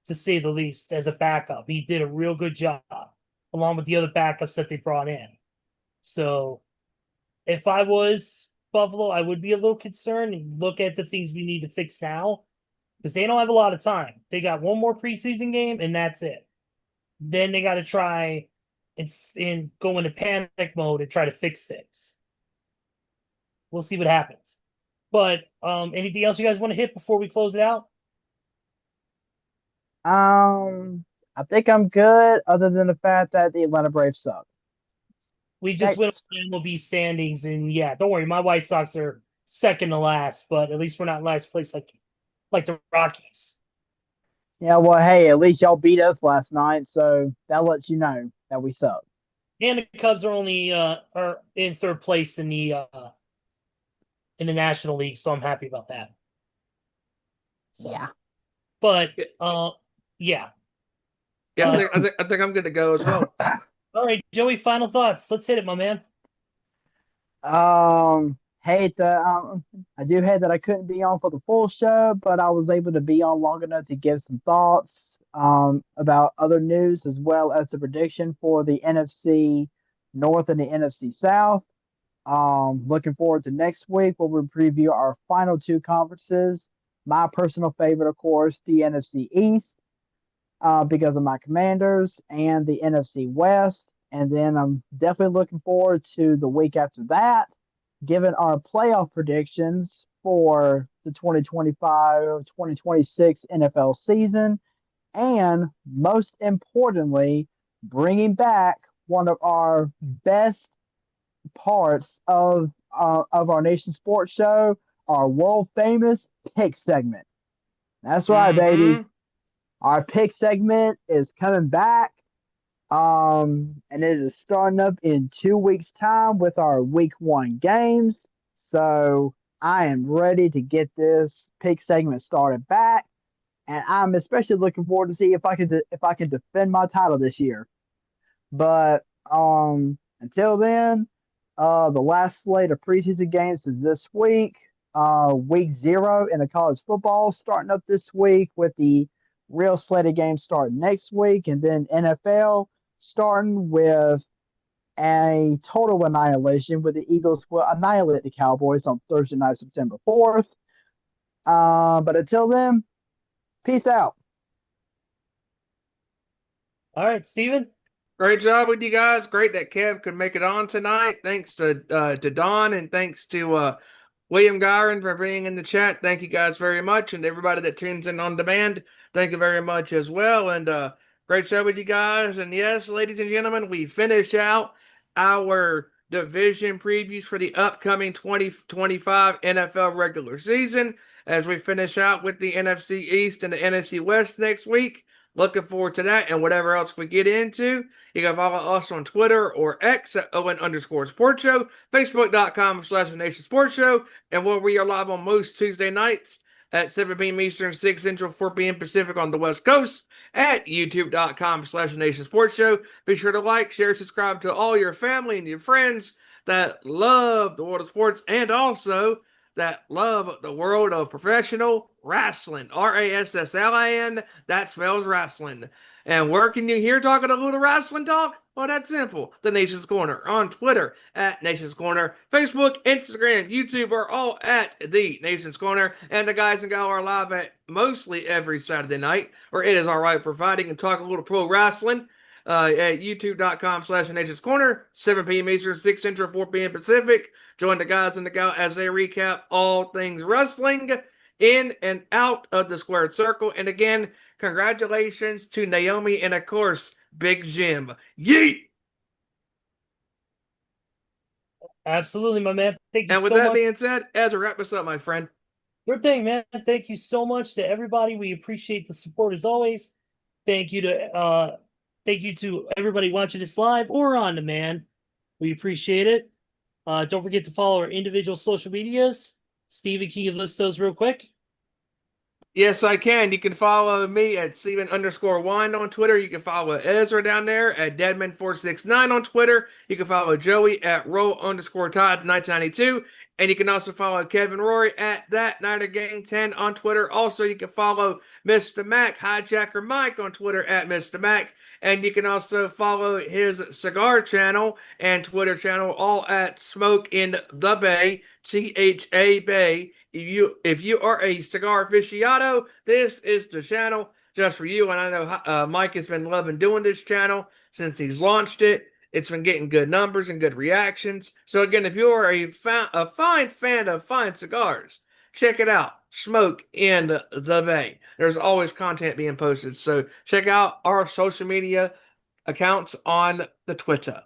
to say the least, as a backup. He did a real good job, along with the other backups that they brought in. So if I was Buffalo, I would be a little concerned and look at the things we need to fix now, because they don't have a lot of time. They got one more preseason game, and that's it. Then they got to try and go into panic mode and try to fix things. We'll see what happens. But anything else you guys want to hit before we close it out? I think I'm good, other than the fact that the Atlanta Braves suck. We just went Thanks. over the MLB standings, and yeah, don't worry, my White Sox are second to last, but at least we're not in last place like the Rockies. Yeah, well, hey, at least y'all beat us last night, so that lets you know that we suck. And the Cubs are only are in third place in the National League, so I'm happy about that. So, Yeah. but yeah. Yeah, I think I'm good to go as well. All right, Joey, final thoughts. Let's hit it, my man. Hate that. I do hate that I couldn't be on for the full show, but I was able to be on long enough to give some thoughts about other news as well as the prediction for the NFC North and the NFC South. Looking forward to next week where we'll preview our final two conferences. My personal favorite, of course, the NFC East, because of my Commanders, and the NFC West. And then I'm definitely looking forward to the week after that, given our playoff predictions for the 2025-2026 NFL season. And most importantly, bringing back one of our best parts of our nation sports show, our world famous pick segment. That's right, baby. Our pick segment is coming back. And it is starting up in 2 weeks' time with our week 1 games. So I am ready to get this pick segment started back. And I'm especially looking forward to see if I can defend my title this year. But until then, the last slate of preseason games is this week. Week 0 in the college football starting up this week, with the real slate of games starting next week, and then NFL starting with a total annihilation, with the Eagles will annihilate the Cowboys on Thursday night, September 4th. But until then, peace out. All right, Steven. Great job with you guys. Great that Kev could make it on tonight. Thanks to Don, and thanks to William Gyron for being in the chat. Thank you guys very much. And everybody that tunes in on demand, thank you very much as well. And Great show with you guys. And yes, ladies and gentlemen, we finish out our division previews for the upcoming 2025 NFL regular season as we finish out with the NFC East and the NFC West next week. Looking forward to that and whatever else we get into. You can follow us on Twitter or X at ON_Sports Show, Facebook.com/Nation Sports Show, and where we are live on most Tuesday nights at 7 p.m. Eastern, 6 Central, 4 p.m. Pacific on the West Coast at YouTube.com/Nation Sports Show. Be sure to like, share, subscribe to all your family and your friends that love the world of sports and also that love the world of professional wrestling. RASSLIN, that spells wrestling. And where can you hear talking a little wrestling talk? Well, that's simple. The Nation's Corner on Twitter at Nation's Corner. Facebook, Instagram, YouTube are all at The Nation's Corner. And the guys and gals are live at mostly every Saturday night, where it is all right providing and talk a little pro wrestling at youtube.com/Nation's Corner, 7 p.m. Eastern, 6 Central, 4 p.m. Pacific. Join the guys and the gal as they recap all things wrestling in and out of the squared circle. And again, congratulations to Naomi and, of course, Big Jim. Yeet! Absolutely, my man. Thank you And with so that much. being said, Ezra, wrap us up, my friend. Good thing, man. Thank you so much to everybody. We appreciate the support as always. Thank you to everybody watching this live or on demand. We appreciate it. Don't forget to follow our individual social medias. Steven, can you list those real quick? Yes, I can. You can follow me at Steven_Wyand on Twitter. You can follow Ezra down there at Deadman469 on Twitter. You can follow Joey at Roll_Tide1992. And you can also follow Kevin Rory at That Nighter Gang 10 on Twitter. Also, you can follow Mr. Mac, Hijacker Mike on Twitter at Mr. Mac. And you can also follow his cigar channel and Twitter channel all at Smoke in the Bay, THA Bay. If you are a cigar aficionado, this is the channel just for you. And I know Mike has been loving doing this channel since he's launched it. It's been getting good numbers and good reactions. So again, if you're a fine fan of fine cigars, check it out. Smoke in the Bay. There's always content being posted. So check out our social media accounts on the Twitter.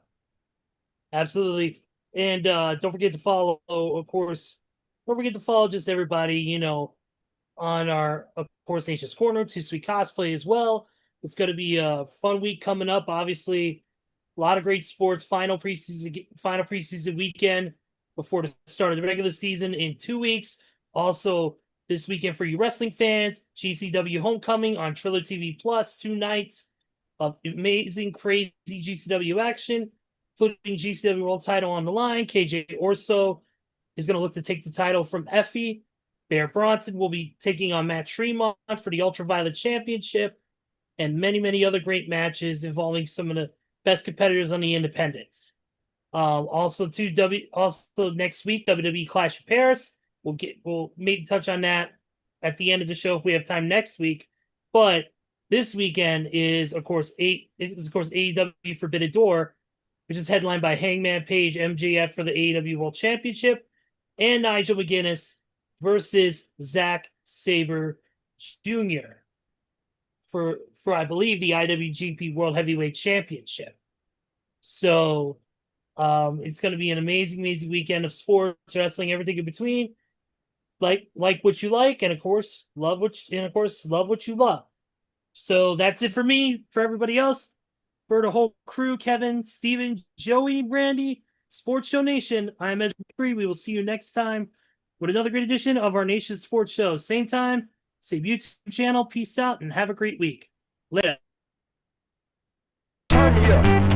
Absolutely. And don't forget to follow, of course, don't forget to follow just everybody, on our, of course, Nation's Corner, Too Sweet Cosplay as well. It's going to be a fun week coming up. Obviously, a lot of great sports. Final preseason weekend before the start of the regular season in 2 weeks. Also, this weekend for you wrestling fans, GCW Homecoming on Triller TV Plus, 2 nights of amazing, crazy GCW action, including GCW World Title on the line. KJ Orso is going to look to take the title from Effie. Bear Bronson will be taking on Matt Tremont for the Ultraviolet Championship, and many, many other great matches involving some of the best competitors on the independents. Also next week, WWE Clash of Paris. We'll maybe touch on that at the end of the show if we have time next week. But this weekend is of course AEW Forbidden Door, which is headlined by Hangman Page MJF for the AEW World Championship, and Nigel McGuinness versus Zack Sabre Jr. for I believe the IWGP World Heavyweight Championship. So it's going to be an amazing weekend of sports, wrestling, everything in between. Like what you like, and of course love what you love. So that's it for me. For everybody else, for the whole crew, Kevin, Steven, Joey, Randy, Sports Show Nation, I'm Ezra. We will see you next time with another great edition of our Nation's Sports Show. Same time, same YouTube channel. Peace out and have a great week. Later. Turn me up.